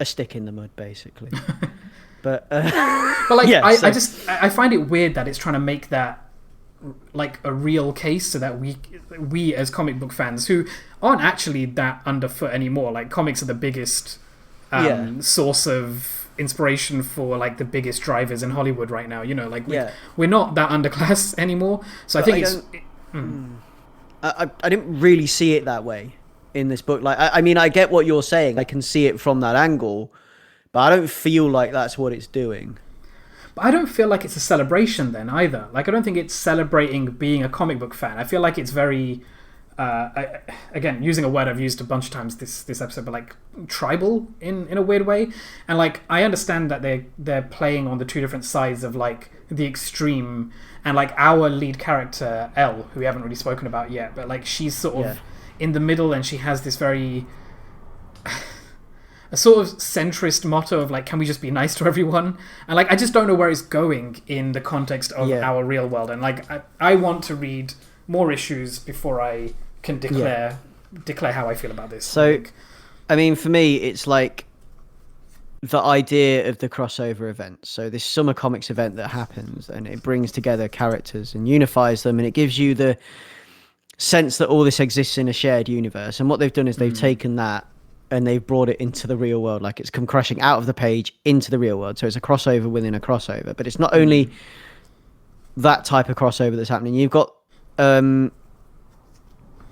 a stick in the mud basically. but like I find it weird that it's trying to make that like a real case, so that we as comic book fans who aren't actually that underfoot anymore, like comics are the biggest source of inspiration for like the biggest drivers in Hollywood right now. We're not that underclass anymore. So I think I didn't really see it that way in this book. Like, I mean, I get what you're saying. I can see it from that angle, but I don't feel like that's what it's doing. But I don't feel like it's a celebration then either. Like, I don't think it's celebrating being a comic book fan. I feel like it's very again, using a word I've used a bunch of times this episode, but like tribal in a weird way. And like I understand that they're playing on the two different sides of like the extreme, and like our lead character Elle, who we haven't really spoken about yet, but like she's sort of in the middle, and she has this very a sort of centrist motto of like, can we just be nice to everyone? And like I just don't know where it's going in the context of our real world. And like I want to read more issues before I can declare how I feel about this. So, like, I mean, for me, it's like the idea of the crossover event. So this summer comics event that happens, and it brings together characters and unifies them, and it gives you the sense that all this exists in a shared universe. And what they've done is they've taken that and they've brought it into the real world. Like it's come crashing out of the page into the real world. So it's a crossover within a crossover. But it's not only that type of crossover that's happening. You've got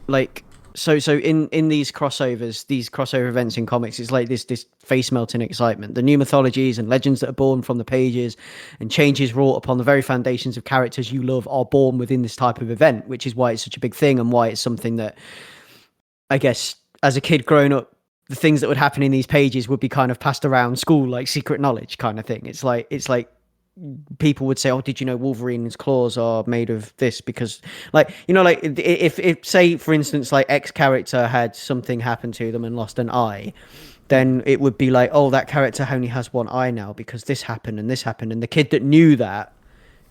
like so in these crossover events in comics, it's like this face melting excitement. The new mythologies and legends that are born from the pages and changes wrought upon the very foundations of characters you love are born within this type of event, which is why it's such a big thing and why it's something that, I guess, as a kid growing up, the things that would happen in these pages would be kind of passed around school like secret knowledge kind of thing. It's like people would say, oh, did you know Wolverine's claws are made of this? Because like, you know, like if say for instance, like X character had something happen to them and lost an eye, then it would be like, oh, that character only has one eye now because this happened and this happened. And the kid that knew that,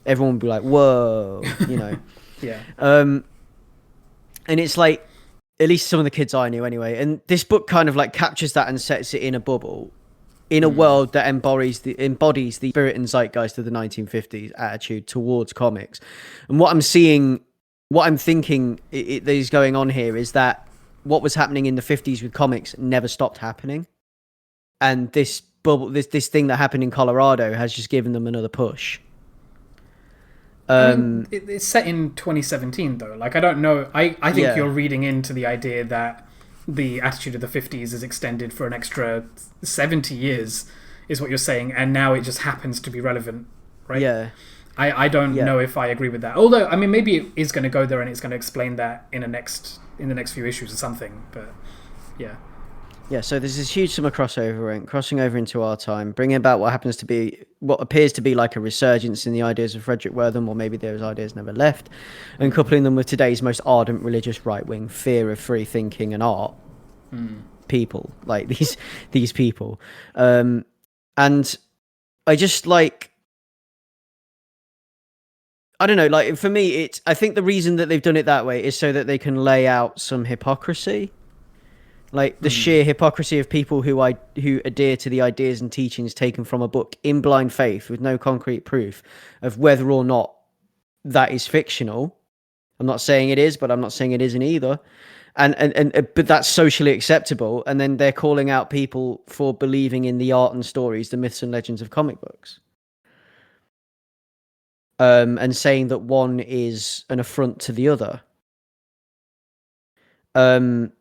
everyone would be like, whoa, you know? And it's like, at least some of the kids I knew anyway. And this book kind of like captures that and sets it in a bubble, in a world that embodies the spirit and zeitgeist of the 1950s attitude towards comics. And what I'm thinking that is going on here is that what was happening in the 50s with comics never stopped happening. And this bubble, this thing that happened in Colorado has just given them another push. I mean, it's set in 2017 though. Like, I don't know. I think you're reading into the idea that the attitude of the 50s is extended for an extra 70 years, is what you're saying, and now it just happens to be relevant, right? Yeah. I don't know if I agree with that. Although, I mean, maybe it is going to go there and it's going to explain that in the next few issues or something. But yeah. Yeah, so there's this huge summer crossover, crossing over into our time, bringing about what appears to be like a resurgence in the ideas of Frederick Wortham, or maybe those ideas never left, and coupling them with today's most ardent religious right-wing fear of free thinking and art people, like these people. And I just like, I don't know, like for me, I think the reason that they've done it that way is so that they can lay out some hypocrisy. Like the sheer hypocrisy of people who adhere to the ideas and teachings taken from a book in blind faith with no concrete proof of whether or not that is fictional. I'm not saying it is, but I'm not saying it isn't either. But that's socially acceptable. And then they're calling out people for believing in the art and stories, the myths and legends of comic books. And saying that one is an affront to the other. And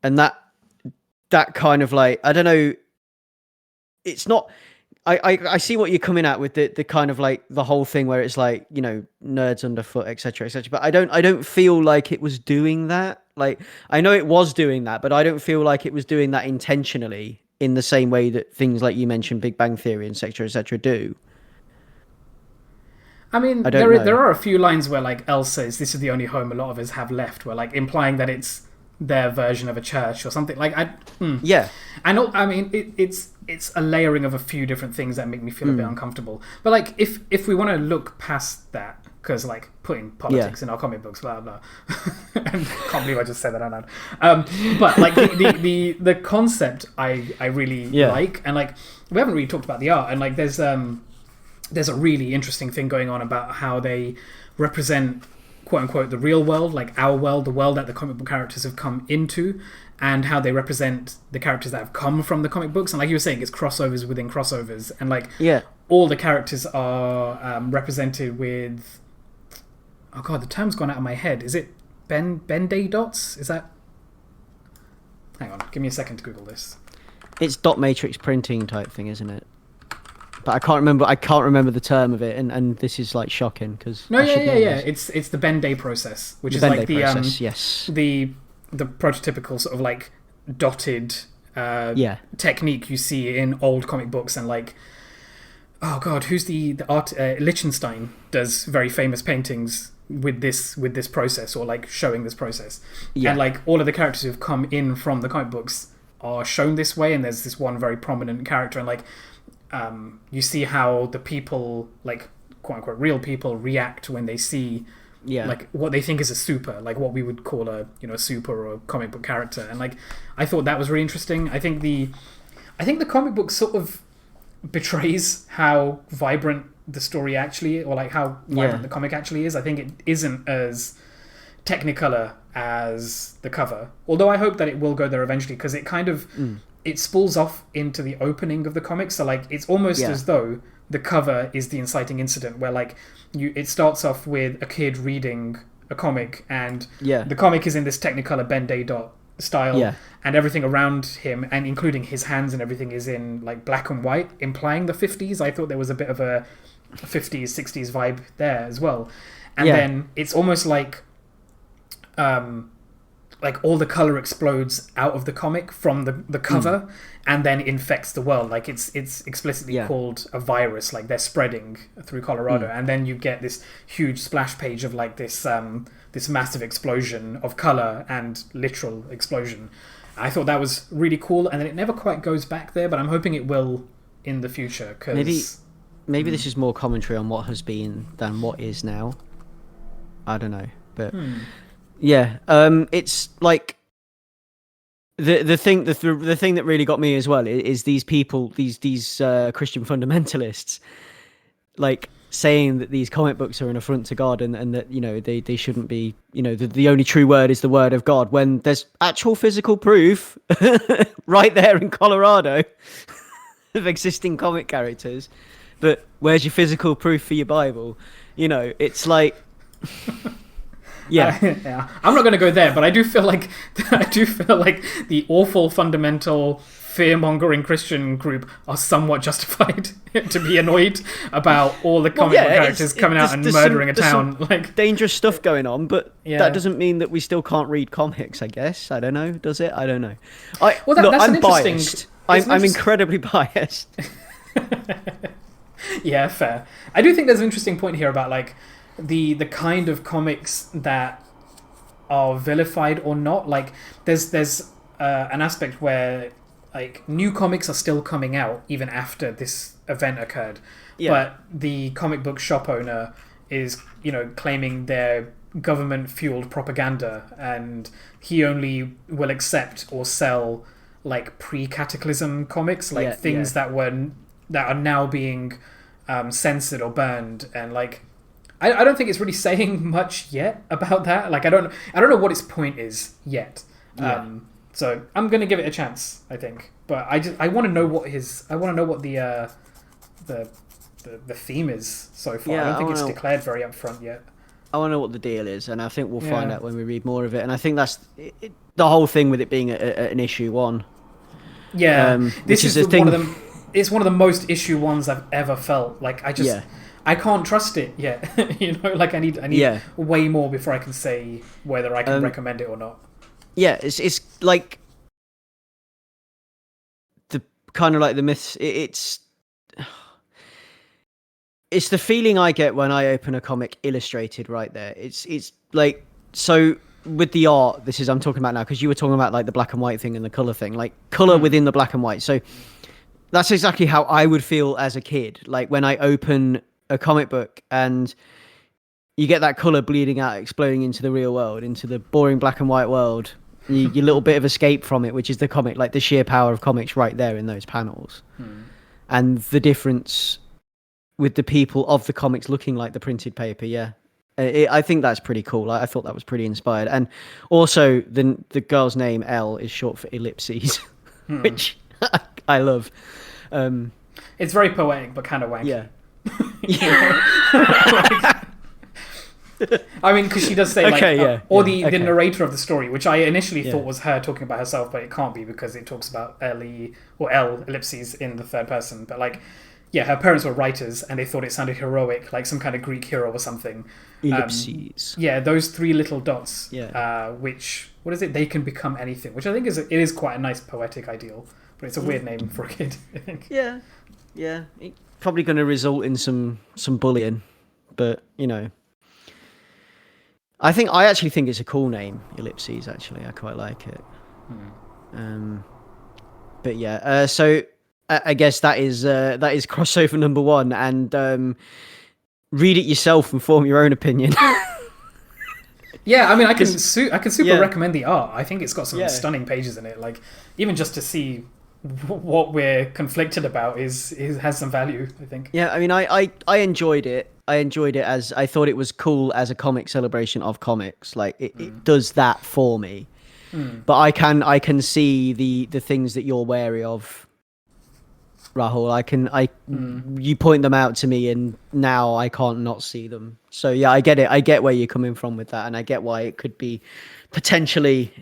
that kind of like, I don't know, it's not, I see what you're coming at with the kind of like the whole thing where it's like, you know, nerds underfoot, etc., but I don't feel like it was doing that. Like, I know it was doing that, but I don't feel like it was doing that intentionally in the same way that things like you mentioned, Big Bang Theory, etc., do. I mean, there are a few lines where like Elle says, this is the only home a lot of us have left, where like implying that it's their version of a church or something. Like, I know. I mean, it's a layering of a few different things that make me feel a bit uncomfortable. But like, if we want to look past that, because like putting politics in our comic books, blah blah. And can't believe I just said that out loud. But like the concept, I really like, and like we haven't really talked about the art, and like there's a really interesting thing going on about how they represent, quote unquote, the real world, like our world, the world that the comic book characters have come into, and how they represent the characters that have come from the comic books. And like you were saying, it's crossovers within crossovers, and like all the characters are represented with, oh god, the term's gone out of my head. Is it Ben-Day dots? Is that? Hang on, give me a second to Google this. It's dot matrix printing type thing, isn't it? but I can't remember. I can't remember the term of it, and this is like shocking because No, yeah. It's the Ben-Day process, which is like the process, yes, the prototypical sort of like dotted technique you see in old comic books, and like, oh god, who's the art? Lichtenstein does very famous paintings with this process, or like showing this process, and like all of the characters who've come in from the comic books are shown this way, and there's this one very prominent character, and like you see how the people, like quote unquote real people, react when they see like what they think is a super, like what we would call a super or a comic book character. And like I thought that was really interesting. I think the comic book sort of betrays how vibrant the story actually, or like how vibrant the comic actually is. I think it isn't as technicolor as the cover, although I hope that it will go there eventually, because it kind of it spools off into the opening of the comic. So like it's almost as though the cover is the inciting incident, where like it starts off with a kid reading a comic, and the comic is in this technicolor Ben-Day dot style, and everything around him, and including his hands and everything, is in like black and white, implying the 50s. I thought there was a bit of a 50s 60s vibe there as well. And then it's almost like all the color explodes out of the comic from the cover, and then infects the world. Like it's explicitly called a virus, like they're spreading through Colorado, and then you get this huge splash page of like this massive explosion of color, and literal explosion. I thought that was really cool, and then it never quite goes back there, but I'm hoping it will in the future, because maybe this is more commentary on what has been than what is now. I don't know, but it's like the thing that really got me as well is these people, these Christian fundamentalists, like saying that these comic books are an affront to God, and that they shouldn't be, the only true word is the word of God, when there's actual physical proof right there in Colorado of existing comic characters. But where's your physical proof for your Bible? It's like I'm not going to go there, but I do feel like the awful fundamental fear-mongering Christian group are somewhat justified to be annoyed about all the comic book characters coming out and murdering a town. Like dangerous stuff going on, but that doesn't mean that we still can't read comics, I guess. I don't know. Does it? I don't know. I'm biased. I'm incredibly biased. Yeah, fair. I do think there's an interesting point here about like the kind of comics that are vilified or not. Like there's an aspect where like new comics are still coming out even after this event occurred, but the comic book shop owner is claiming their government fueled propaganda, and he only will accept or sell like pre-cataclysm comics, like things that are now being censored or burned. And like I don't think it's really saying much yet about that. Like I don't know what its point is yet. So I'm gonna give it a chance, I think. But I want to know what the theme is so far. I don't think it's declared very upfront yet. I want to know what the deal is, and I think we'll find out when we read more of it. And I think that's the whole thing with it being an issue 1. Yeah, this is one of them. It's one of the most issue ones I've ever felt. Like I can't trust it yet. Like I need way more before I can say whether I can recommend it or not. Yeah, it's like the kind of like the myths. It's the feeling I get when I open a comic illustrated right there. It's like, so with the art, I'm talking about now, because you were talking about like the black and white thing and the color thing, like color within the black and white. So that's exactly how I would feel as a kid, like when I open a comic book and you get that color bleeding out, exploding into the real world, into the boring black and white world. Your little bit of escape from it, which is the comic, like the sheer power of comics right there in those panels. And the difference with the people of the comics looking like the printed paper. I think that's pretty cool. I thought that was pretty inspired. And also the girl's name Elle is short for ellipses, which I love. It's very poetic but kind of wanky. I mean, because she does say the narrator of the story, which I initially thought was her talking about herself, but it can't be because it talks about Elle ellipses in the third person. But like yeah, her parents were writers, and they thought it sounded heroic, like some kind of Greek hero or something. Ellipses. Yeah, those 3 little dots. Yeah. Which, what is it? They can become anything, which I think it is quite a nice poetic ideal, but it's a weird name for a kid, I think. Yeah. Yeah. It's probably going to result in some bullying, but I actually think it's a cool name, Ellipses. Actually, I quite like it. But yeah, so I guess that is crossover number 1, and read it yourself and form your own opinion. Yeah, I mean, I can super recommend the art. I think it's got some stunning pages in it. Like, even just to see what we're conflicted about has some value, I think. Yeah, I mean, I enjoyed it. I enjoyed it as I thought it was cool as a comic celebration of comics. Like it does that for me. But I can see the things that you're wary of, Rahul. You point them out to me, and now I can't not see them. So yeah, I get it. I get where you're coming from with that, and I get why it could be potentially,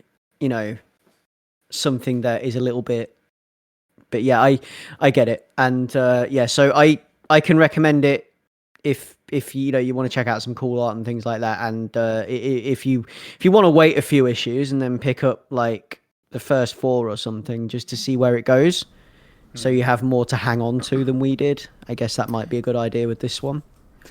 something that is a little bit. But yeah, I get it, and yeah, so I can recommend it if you want to check out some cool art and things like that, and if you want to wait a few issues and then pick up like the first 4 or something just to see where it goes, so you have more to hang on to than we did. I guess that might be a good idea with this one.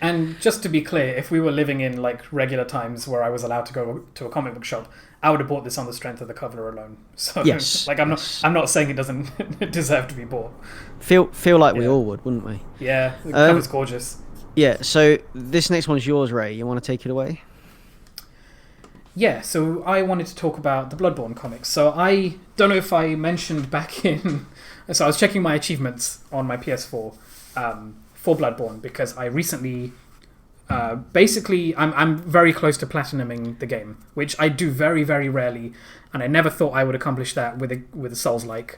And just to be clear, if we were living in like regular times where I was allowed to go to a comic book shop, I would have bought this on the strength of the cover alone. So yes, like I'm not saying it doesn't deserve to be bought. Feel like we all would, wouldn't we? Yeah, the cover's gorgeous. Yeah, so this next one's yours, Ray. You want to take it away? Yeah, so I wanted to talk about the Bloodborne comics. So I don't know if I mentioned back in... So I was checking my achievements on my PS4 for Bloodborne, because I recently... basically, I'm very close to platinuming the game, which I do very, very rarely, and I never thought I would accomplish that with a Souls-like.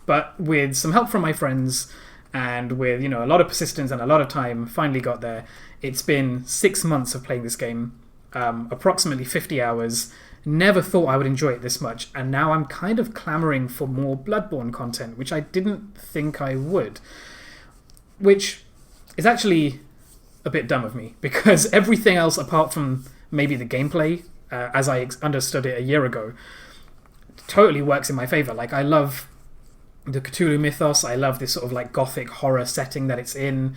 But with some help from my friends... and with a lot of persistence and a lot of time, finally got there. It's been 6 months of playing this game, approximately 50 hours. Never thought I would enjoy it this much, and now I'm kind of clamoring for more Bloodborne content, which I didn't think I would. Which is actually a bit dumb of me, because everything else apart from maybe the gameplay, as I understood it a year ago, totally works in my favor. Like, I love the Cthulhu mythos. I love this sort of like gothic horror setting that it's in,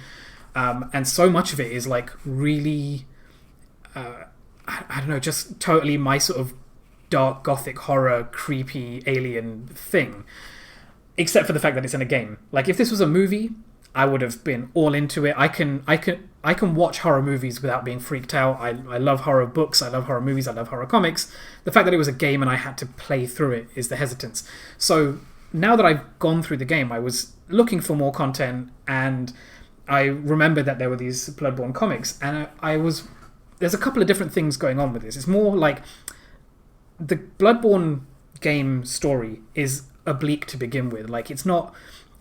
and so much of it is like really I don't know, just totally my sort of dark gothic horror creepy alien thing, except for the fact that it's in a game. Like, if this was a movie, I would have been all into it. I can watch horror movies without being freaked out. I love horror books, I love horror movies, I love horror comics. The fact that it was a game and I had to play through it is the hesitance. So now that I've gone through the game, I was looking for more content, and I remembered that there were these Bloodborne comics, and there's a couple of different things going on with this. It's more like the Bloodborne game story is oblique to begin with. Like, it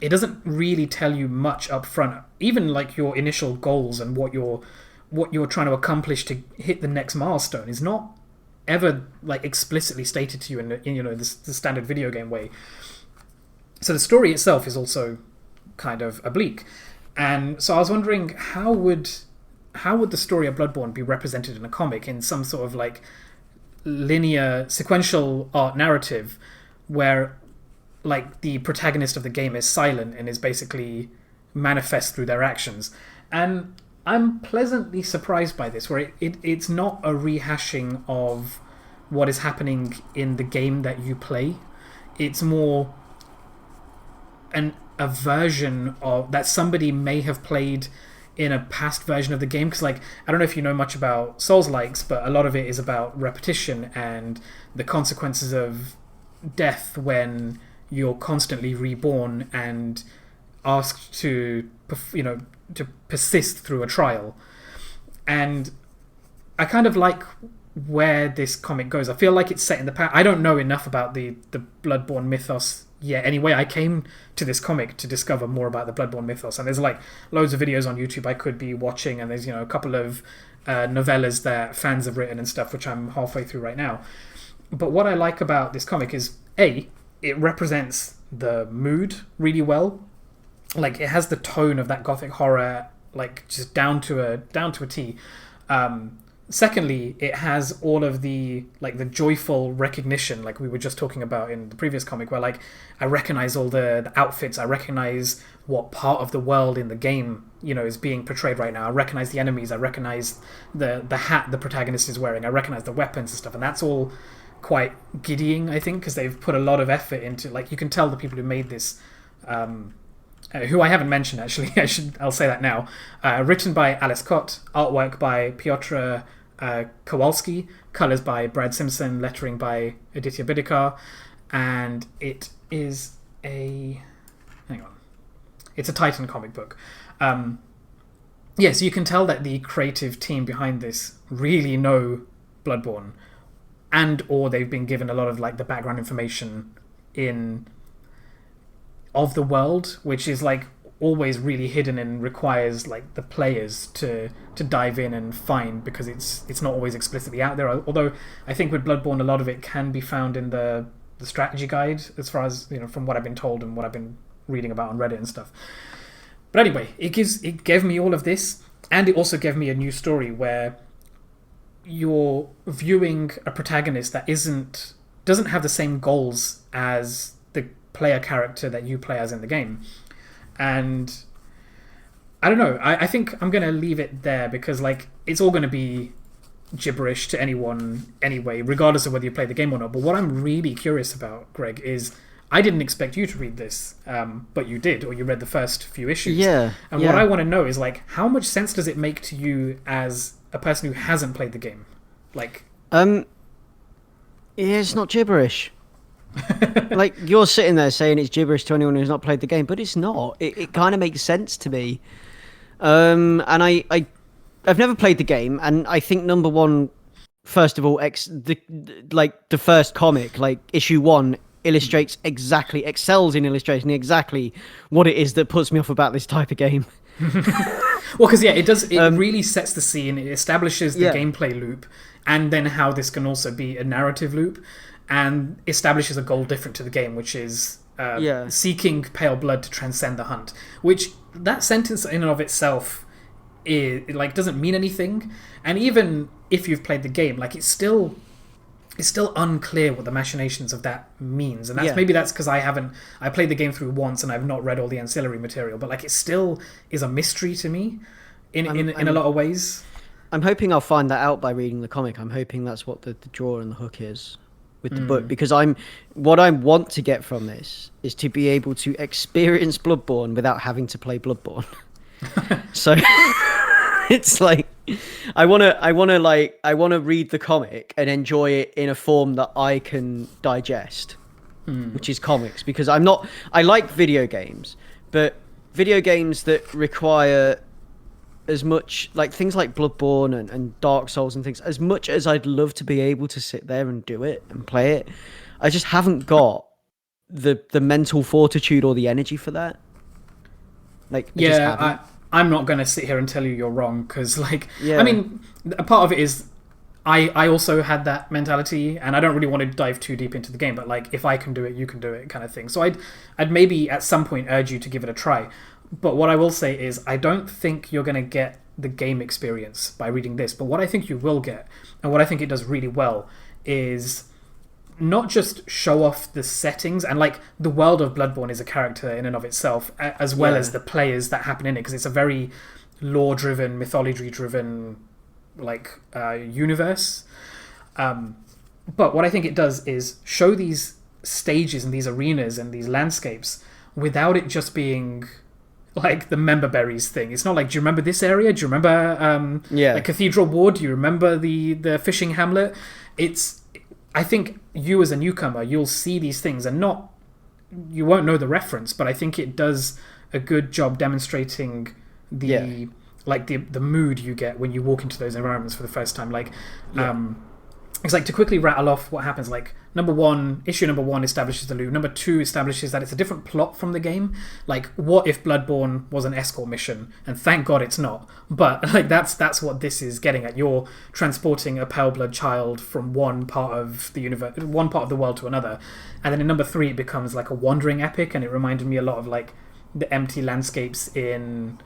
doesn't really tell you much up front. Even like your initial goals and what you're trying to accomplish to hit the next milestone is not ever like explicitly stated to you in the standard video game way. So the story itself is also kind of oblique. And so I was wondering, how would the story of Bloodborne be represented in a comic, in some sort of like linear sequential art narrative where like the protagonist of the game is silent and is basically manifest through their actions. And I'm pleasantly surprised by this, where it's not a rehashing of what is happening in the game that you play. It's more a version of that somebody may have played in a past version of the game. Because like, I don't know if you know much about Souls-likes, but a lot of it is about repetition and the consequences of death when you're constantly reborn and asked to persist through a trial. And I kind of like where this comic goes. I feel like it's set in the past. I don't know enough about the Bloodborne mythos yet. Anyway, I came to this comic to discover more about the Bloodborne mythos, and there's like loads of videos on YouTube I could be watching, and there's a couple of novellas that fans have written and stuff, which I'm halfway through right now. But what I like about this comic is, A, it represents the mood really well. like it has the tone of that gothic horror, like just down to a T. Secondly, it has all of the like the joyful recognition, like we were just talking about in the previous comic, where like I recognize all the outfits, I recognize what part of the world in the game, you know, is being portrayed right now. I recognize the enemies, I recognize the hat the protagonist is wearing, I recognize the weapons and stuff, and that's all quite giddying, I think, because they've put a lot of effort into, like, you can tell the people who made this, who I haven't mentioned actually, I'll say that now. Written by Alice Cott, artwork by Piotr Kowalski, colors by Brad Simpson, lettering by Aditya Bidikar, and it is it's a Titan comic book. So you can tell that the creative team behind this really know Bloodborne, and or they've been given a lot of like the background information of the world, which is like always really hidden and requires like the players to dive in and find, because it's not always explicitly out there. Although I think with Bloodborne a lot of it can be found in the strategy guide, as far as, you know, from what I've been told and what I've been reading about on Reddit and stuff. But anyway, it gave me all of this, and it also gave me a new story where you're viewing a protagonist that doesn't have the same goals as the player character that you play as in the game. And I don't know, I think I'm going to leave it there, because like it's all going to be gibberish to anyone anyway, regardless of whether you play the game or not. But what I'm really curious about, Greg, is I didn't expect you to read this, but you did, or you read the first few issues. Yeah. And what I want to know is, like, how much sense does it make to you as a person who hasn't played the game? Like, yeah, it's not gibberish. Like, you're sitting there saying it's gibberish to anyone who's not played the game, but it's not. It kind of makes sense to me. And I've never played the game, and I think number one, first of all, the first comic, like issue 1, excels in illustrating exactly what it is that puts me off about this type of game. Well, because it does. It really sets the scene. It establishes the gameplay loop, and then how this can also be a narrative loop, and establishes a goal different to the game, which is seeking pale blood to transcend the hunt. Which, that sentence in and of itself doesn't mean anything, and even if you've played the game, like it's still unclear what the machinations of that means, and maybe that's because I played the game through once and I've not read all the ancillary material, but like it still is a mystery to me in a lot of ways. I'm hoping I'll find that out by reading the comic. I'm hoping that's what the draw and the hook is with the book, because what I want to get from this is to be able to experience Bloodborne without having to play Bloodborne. So it's like I want to read the comic and enjoy it in a form that I can digest, which is comics, because I like video games, but video games that require as much, like things like Bloodborne and Dark Souls and things, as much as I'd love to be able to sit there and do it and play it, I just haven't got the mental fortitude or the energy for that. Like, I'm not going to sit here and tell you you're wrong, because, like, I mean, a part of it is I also had that mentality, and I don't really want to dive too deep into the game, but, like, if I can do it, you can do it kind of thing. So I'd maybe at some point urge you to give it a try. But what I will say is I don't think you're going to get the game experience by reading this, but what I think you will get, and what I think it does really well, is not just show off the settings, and like the world of Bloodborne is a character in and of itself, as well as the players that happen in it, because it's a very lore-driven, mythology-driven like universe. But what I think it does is show these stages and these arenas and these landscapes without it just being like the member berries thing. It's not like, do you remember this area? Do you remember the Cathedral Ward? Do you remember the fishing hamlet? I think you as a newcomer, you'll see these things and you won't know the reference, but I think it does a good job demonstrating the mood you get when you walk into those environments for the first time. Like, it's like, to quickly rattle off what happens, like, issue number one establishes the loop. Number 2 establishes that it's a different plot from the game. Like, what if Bloodborne was an escort mission? And thank God it's not. But like that's what this is getting at. You're transporting a pale blood child from one part of the universe, one part of the world to another. And then in number 3 it becomes like a wandering epic, and it reminded me a lot of like the empty landscapes in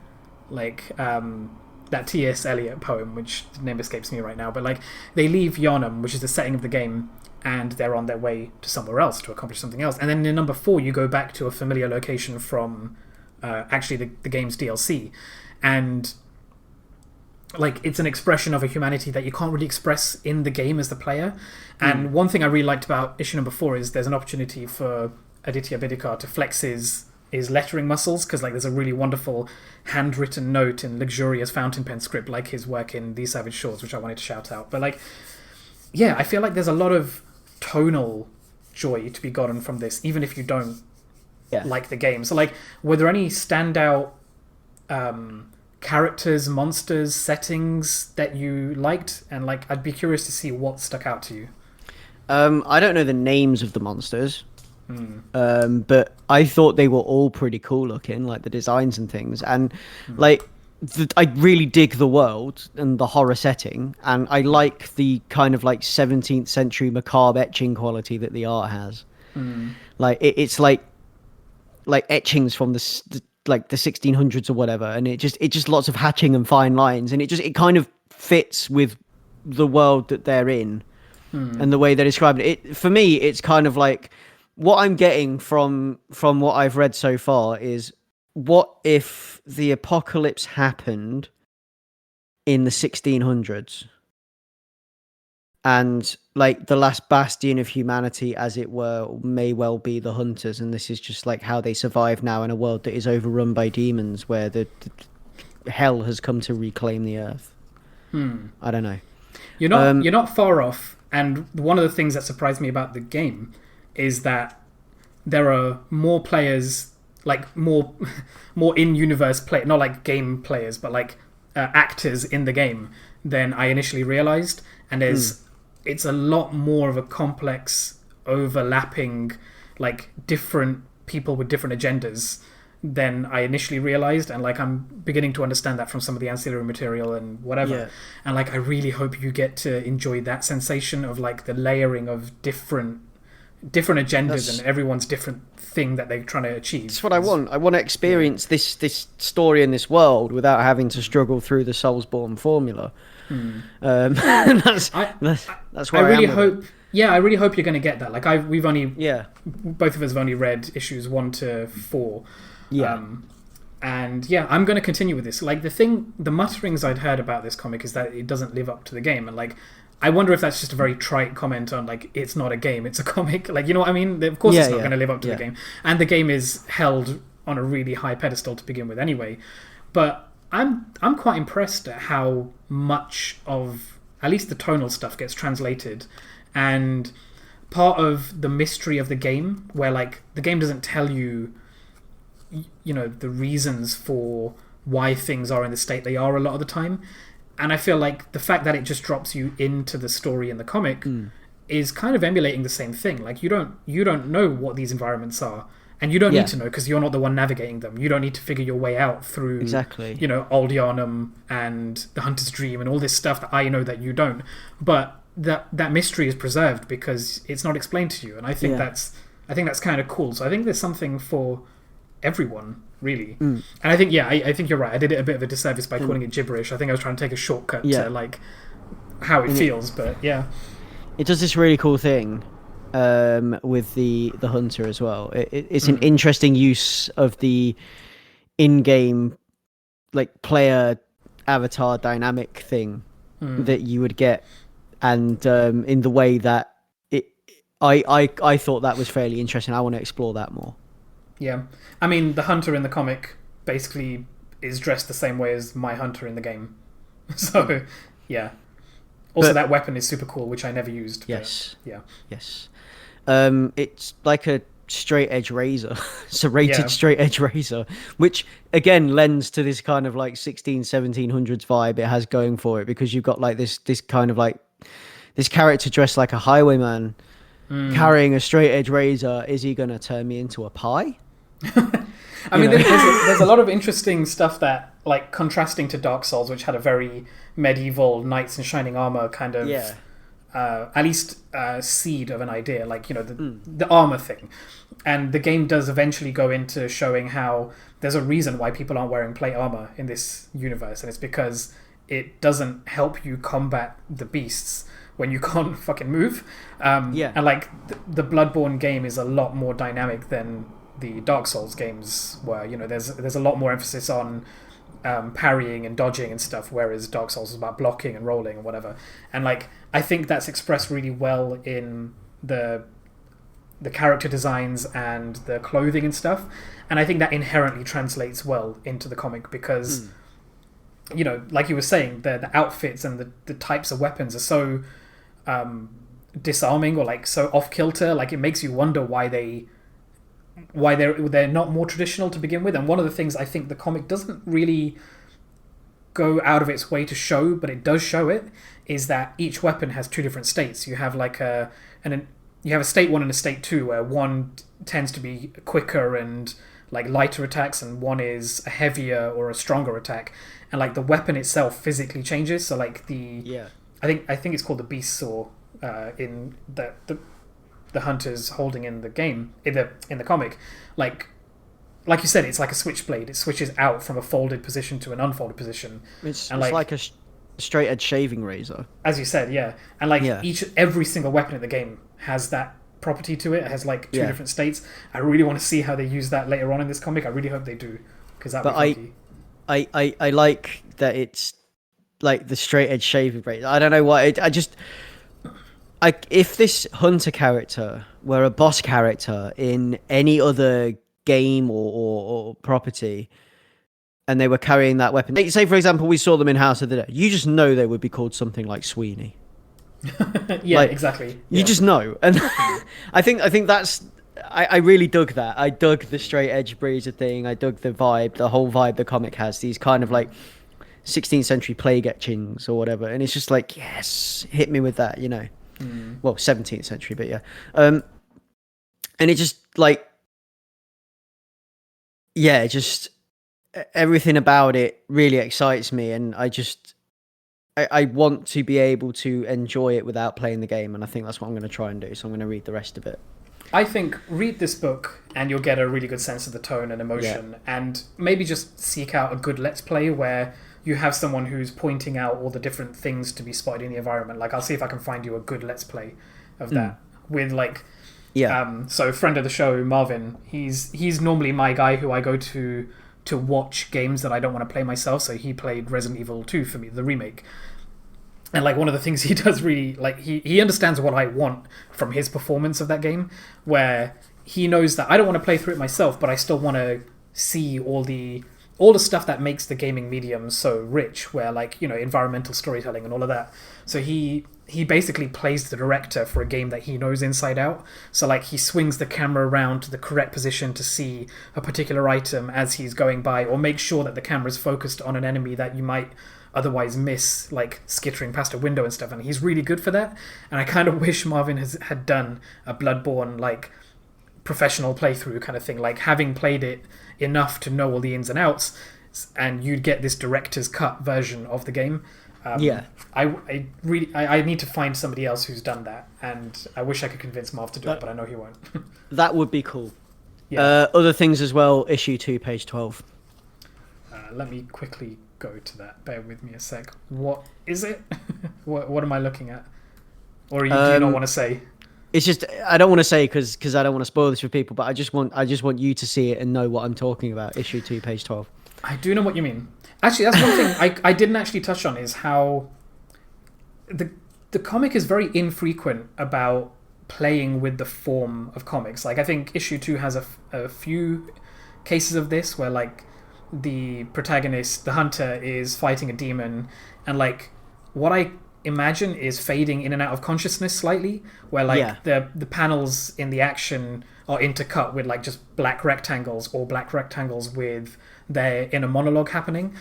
like that T.S. Eliot poem, which the name escapes me right now, but like they leave Yharnam, which is the setting of the game, and they're on their way to somewhere else to accomplish something else. And then in number 4, you go back to a familiar location from actually the game's DLC, and like it's an expression of a humanity that you can't really express in the game as the player. And one thing I really liked about issue number 4 is there's an opportunity for Aditya Bidikar to flex his lettering muscles, because like there's a really wonderful handwritten note in luxurious fountain pen script like his work in These Savage Shores, which I wanted to shout out. But like, yeah, I feel like there's a lot of tonal joy to be gotten from this, even if you don't like the game. So like, were there any standout characters, monsters, settings that you liked? And like, I'd be curious to see what stuck out to you. I don't know the names of the monsters. But I thought they were all pretty cool looking, like the designs and things, and like I really dig the world and the horror setting, and I like the kind of like 17th century macabre etching quality that the art has. Like it's like etchings from the 1600s or whatever, and it just lots of hatching and fine lines, and it kind of fits with the world that they're in and the way they describe it. For me, it's kind of like, what I'm getting from what I've read so far is, what if the apocalypse happened in the 1600s, and like the last bastion of humanity, as it were, may well be the hunters, and this is just like how they survive now in a world that is overrun by demons, where the hell has come to reclaim the earth. I don't know. You're not far off, and one of the things that surprised me about the game is that there are more players, like more in-universe play, not like game players, but like actors in the game than I initially realized. And it's a lot more of a complex, overlapping, like different people with different agendas than I initially realized. And like, I'm beginning to understand that from some of the ancillary material and whatever. And like, I really hope you get to enjoy that sensation of like the layering of different agendas and everyone's different thing that they're trying to achieve. That's what I want. I want to experience this story in this world without having to struggle through the Soulsborne formula. That's where I really hope. I really hope you're going to get that. Like both of us have only read issues 1 to 4. And yeah, I'm going to continue with this. Like the mutterings I'd heard about this comic is that it doesn't live up to the game, and like, I wonder if that's just a very trite comment on like, it's not a game, it's a comic. Like, you know what I mean? Of course it's not going to live up to the game. And the game is held on a really high pedestal to begin with anyway. But I'm quite impressed at how much of at least the tonal stuff gets translated. And part of the mystery of the game, where like the game doesn't tell you, you know, the reasons for why things are in the state they are a lot of the time. And I feel like the fact that it just drops you into the story in the comic is kind of emulating the same thing. Like, you don't know what these environments are, and you don't need to know, because you're not the one navigating them. You don't need to figure your way out through you know, Old Yharnam and the Hunter's Dream and all this stuff that I know that you don't. But that mystery is preserved because it's not explained to you, and I think that's kind of cool. So I think there's something for everyone, really. And I think I think you're right. I did it a bit of a disservice by calling it gibberish. I think I was trying to take a shortcut to like how it feels, but it does this really cool thing with the hunter as well. It's an interesting use of the in-game like player avatar dynamic thing that you would get, and in the way that I thought that was fairly interesting. I want to explore that more. Yeah, I mean, the hunter in the comic basically is dressed the same way as my hunter in the game. So, yeah. Also, that weapon is super cool, which I never used. Yes. Yeah. Yes. It's like a straight edge razor, serrated straight edge razor, which again lends to this kind of like 1700s vibe it has going for it, because you've got like this kind of like this character dressed like a highwayman carrying a straight edge razor. Is he going to turn me into a pie? I mean, there's a lot of interesting stuff that, like, contrasting to Dark Souls, which had a very medieval knights in shining armor kind of at least seed of an idea, like, you know, the armor thing. And the game does eventually go into showing how there's a reason why people aren't wearing plate armor in this universe, and it's because it doesn't help you combat the beasts when you can't fucking move. And like the Bloodborne game is a lot more dynamic than the Dark Souls games were. You know, there's a lot more emphasis on parrying and dodging and stuff, whereas Dark Souls is about blocking and rolling and whatever. And like, I think that's expressed really well in the character designs and the clothing and stuff. And I think that inherently translates well into the comic because, you know, like you were saying, the outfits and the types of weapons are so disarming or like so off kilter. Like, it makes you wonder why they're not more traditional to begin with. And one of the things I think the comic doesn't really go out of its way to show, but it does show it, is that each weapon has two different states. You have like you have a state 1 and a state 2, where one tends to be quicker and like lighter attacks, and one is a heavier or a stronger attack. And like the weapon itself physically changes. So like I think it's called the beast saw in the hunter's holding in the game in the comic. Like you said, it's like a switchblade. It switches out from a folded position to an unfolded position. It's like a straight edge shaving razor, as you said. Yeah. And like every single weapon in the game has that property to it. It has like two different states. I really want to see how they use that later on in this comic. I really hope they do, because that would be funky. I like that it's like the straight edge shaving razor. I don't know why. If this hunter character were a boss character in any other game or property, and they were carrying that weapon, like, say for example we saw them in House of the Dead, you just know they would be called something like Sweeney. Exactly. You just know. And I think that's, I really dug that. I dug the straight edge breezer thing. I dug the whole vibe the comic has, these kind of like 16th century plague etchings or whatever, and it's just like, yes, hit me with that, you know. Well, 17th century, but yeah. And it just like, just everything about it really excites me, and I want to be able to enjoy it without playing the game, and I think that's what I'm going to try and do. So I'm going to read the rest of it. I think read this book and you'll get a really good sense of the tone and emotion, and maybe just seek out a good Let's Play where you have someone who's pointing out all the different things to be spotted in the environment. Like, I'll see if I can find you a good Let's Play of that with like, so friend of the show, Marvin, he's normally my guy who I go to watch games that I don't want to play myself. So he played Resident Evil 2 for me, the remake. And like, one of the things he does really, like, he understands what I want from his performance of that game, where he knows that I don't want to play through it myself, but I still want to see all the stuff that makes the gaming medium so rich, where, like, you know, environmental storytelling and all of that. So he basically plays the director for a game that he knows inside out. So like, he swings the camera around to the correct position to see a particular item as he's going by, or make sure that the camera's focused on an enemy that you might otherwise miss, like skittering past a window and stuff. And he's really good for that. And I kind of wish Marvin had done a Bloodborne like professional playthrough kind of thing, like having played it enough to know all the ins and outs, and you'd get this director's cut version of the game. I need to find somebody else who's done that, and I wish I could convince Marv to do it, but I know he won't. That would be cool. Other things as well. Issue 2, page 12. Let me quickly go to that. Bear with me a sec. What is it? what am I looking at? Or do you not want to say? It's just, I don't want to say because I don't want to spoil this for people, but I just want you to see it and know what I'm talking about. Issue 2, page 12. I do know what you mean. Actually, that's one thing I didn't actually touch on, is how the comic is very infrequent about playing with the form of comics. Like, I think issue 2 has a few cases of this where, like, the protagonist, the hunter, is fighting a demon, and like, what I imagine is fading in and out of consciousness slightly, where like the panels in the action are intercut with like just black rectangles, or black rectangles with their inner monologue happening.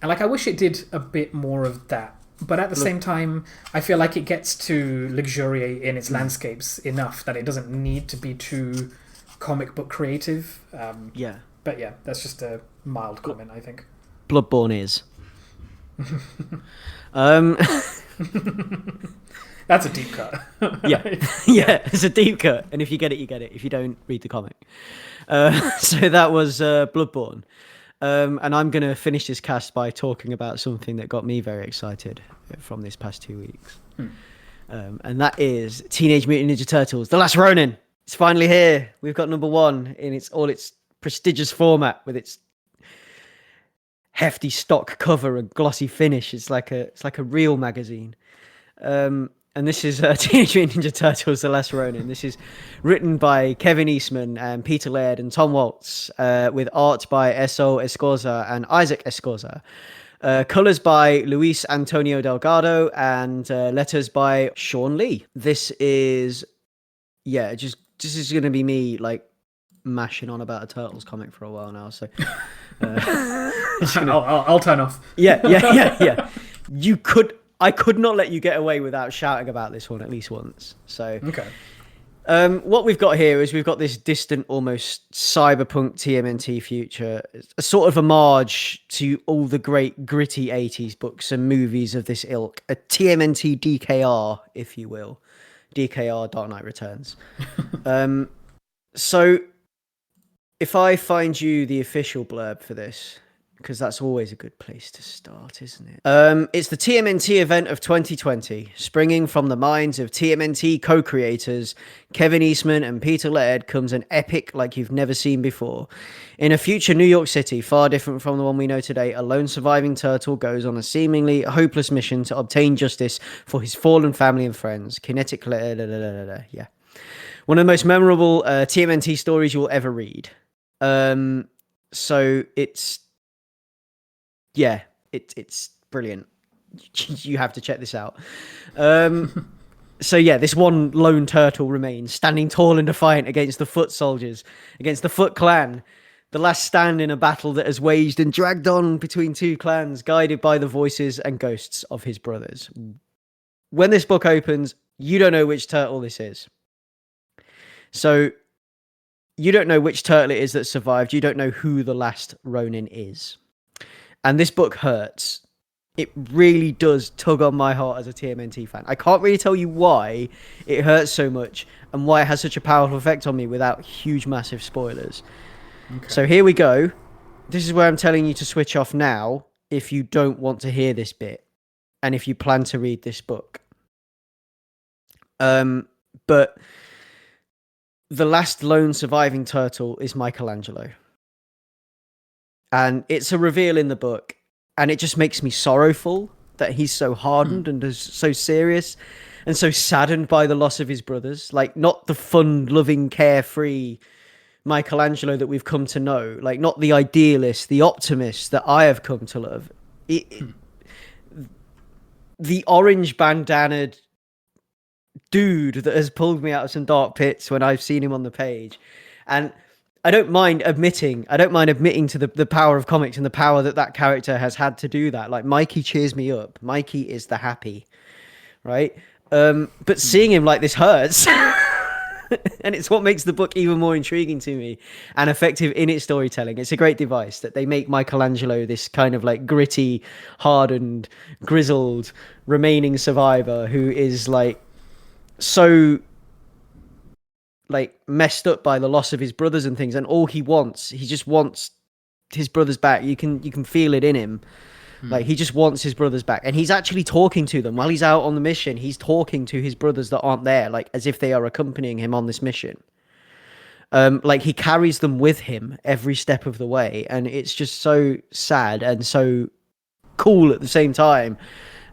And like, I wish it did a bit more of that, but at the same time I feel like it gets to luxuriate in its landscapes enough that it doesn't need to be too comic book creative. But yeah, that's just a mild comment, I think. Bloodborne is. That's a deep cut. Yeah, yeah, it's a deep cut, and if you get it, you get it. If you don't, read the comic. So that was Bloodborne, and I'm gonna finish this cast by talking about something that got me very excited from this past 2 weeks, and that is Teenage Mutant Ninja Turtles: The Last Ronin. It's finally here. We've got number 1 in its prestigious format with its hefty stock cover and glossy finish. It's like a real magazine. And this is Teenage Mutant Ninja Turtles: The Last Ronin. This is written by Kevin Eastman and Peter Laird and Tom Waltz, with art by Eso Escorza and Isaac Escorza. Colors by Luis Antonio Delgado, and letters by Sean Lee. This is, this is going to be me like mashing on about a Turtles comic for a while now. So I'll turn off. Yeah. I could not let you get away without shouting about this one at least once. So, okay. What we've got here is we've got this distant, almost cyberpunk TMNT future, a sort of homage to all the great gritty 80s books and movies of this ilk, a TMNT DKR, if you will. DKR Dark Knight Returns. So, if I find you the official blurb for this, because that's always a good place to start, isn't it? It's the TMNT event of 2020, springing from the minds of TMNT co-creators Kevin Eastman and Peter Laird comes an epic like you've never seen before. In a future New York City, far different from the one we know today, a lone surviving turtle goes on a seemingly hopeless mission to obtain justice for his fallen family and friends. Kinetic... Yeah. One of the most memorable TMNT stories you'll ever read. So it's... Yeah, it's brilliant. You have to check this out. So yeah, this one lone turtle remains, standing tall and defiant against the Foot soldiers, against the Foot clan, the last stand in a battle that has waged and dragged on between two clans, guided by the voices and ghosts of his brothers. When this book opens, you don't know which turtle this is. So you don't know which turtle it is that survived. You don't know who the last Ronin is. And this book hurts. It really does tug on my heart as a TMNT fan. I can't really tell you why it hurts so much and why it has such a powerful effect on me without huge, massive spoilers. Okay. So here we go. This is where I'm telling you to switch off now if you don't want to hear this bit and if you plan to read this book. But the last lone surviving turtle is Michelangelo. And it's a reveal in the book, and it just makes me sorrowful that he's so hardened and is so serious and so saddened by the loss of his brothers. Like, not the fun, loving, carefree Michelangelo that we've come to know. Like, not the idealist, the optimist that I have come to love. The orange bandanaed dude that has pulled me out of some dark pits when I've seen him on the page. And I don't mind admitting to the power of comics and the power that character has had to do that. Like, Mikey cheers me up. Mikey is the happy, right? But seeing him like this hurts. And it's what makes the book even more intriguing to me and effective in its storytelling. It's a great device that they make Michelangelo this kind of like gritty, hardened, grizzled, remaining survivor who is like so like messed up by the loss of his brothers and things, and he just wants his brothers back. You can feel it in him. Like, he just wants his brothers back, and he's actually talking to them while he's out on the mission. He's talking to his brothers that aren't there, like as if they are accompanying him on this mission. Like, he carries them with him every step of the way, and it's just so sad and so cool at the same time.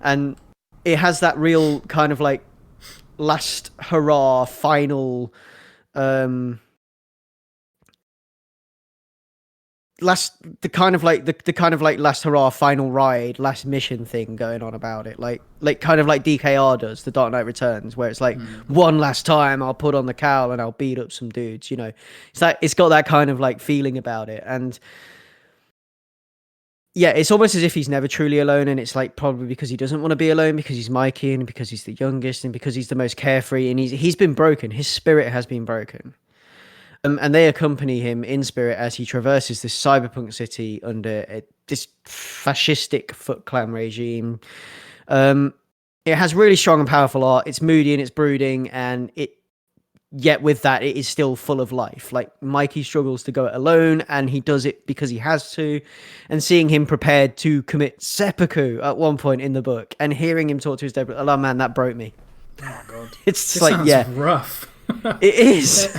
And it has that real kind of like last hurrah final last hurrah final ride, last mission thing going on about it, like kind of like DKR does, the Dark Knight Returns, where it's like one last time I'll put on the cowl and I'll beat up some dudes, you know. It's like, it's got that kind of like feeling about it. And yeah, it's almost as if he's never truly alone, and it's like probably because he doesn't want to be alone, because he's Mikey and because he's the youngest and because he's the most carefree, and he's been broken. His spirit has been broken. And they accompany him in spirit as he traverses this cyberpunk city under this fascistic Foot Clan regime. it has really strong and powerful art. It's moody and it's brooding, and yet with that, it is still full of life. Like, Mikey struggles to go it alone, and he does it because he has to. And seeing him prepared to commit seppuku at one point in the book, and hearing him talk to his dad, oh man, that broke me. Oh god, it's this like, sounds yeah, rough. It is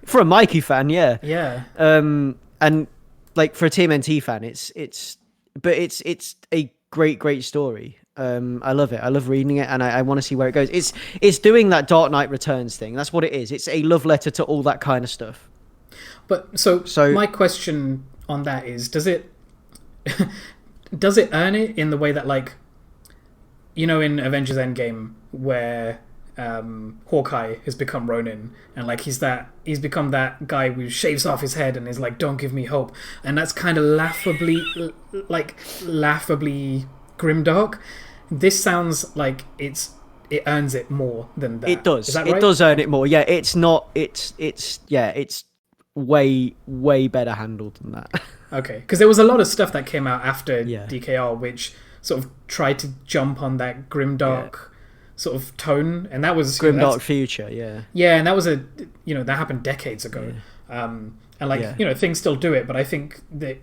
for a Mikey fan, yeah. And like for a TMNT fan, it's a great story. I love it. I love reading it, and I want to see where it goes. It's doing that Dark Knight Returns thing. That's what it is. It's a love letter to all that kind of stuff. But so my question on that is, does it earn it in the way that, like, you know, in Avengers Endgame where Hawkeye has become Ronin, and like he's become that guy who shaves off his head and is like, "Don't give me hope," and that's kind of laughably grimdark. This sounds like it earns it more than that. It does. Is that right? It does earn it more. Yeah, it's not. It's way better handled than that. Okay, because there was a lot of stuff that came out after Yeah. DKR which sort of tried to jump on that grimdark sort of tone, and that was grimdark future. Yeah. Yeah, and that was that happened decades ago. And like things still do it, but I think that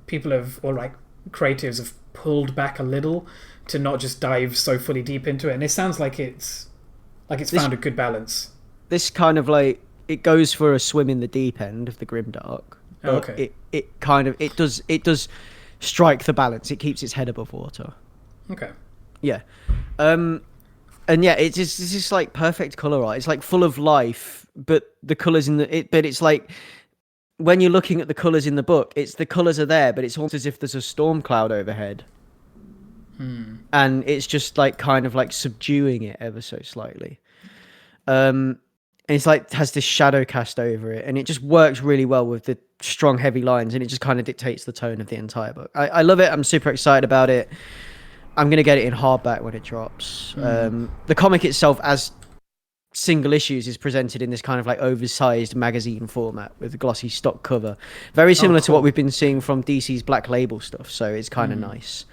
people have, or like creatives have pulled back a little to not just dive so fully deep into it, and it sounds like it's found a good balance. This kind of like, it goes for a swim in the deep end of the grimdark. Oh, okay. It does strike the balance. It keeps its head above water. Okay. Yeah. And yeah, it's just like perfect color art. It's like full of life, but the colors but it's like, when you're looking at the colors in the book, the colors are there, but it's almost as if there's a storm cloud overhead. And it's just like kind of like subduing it ever so slightly. And it's like has this shadow cast over it, and it just works really well with the strong heavy lines, and it just kind of dictates the tone of the entire book. I love it. I'm super excited about it. I'm gonna get it in hardback when it drops. The comic itself, as single issues, is presented in this kind of like oversized magazine format with a glossy stock cover, very similar to what we've been seeing from DC's Black Label stuff. So it's kind of nice.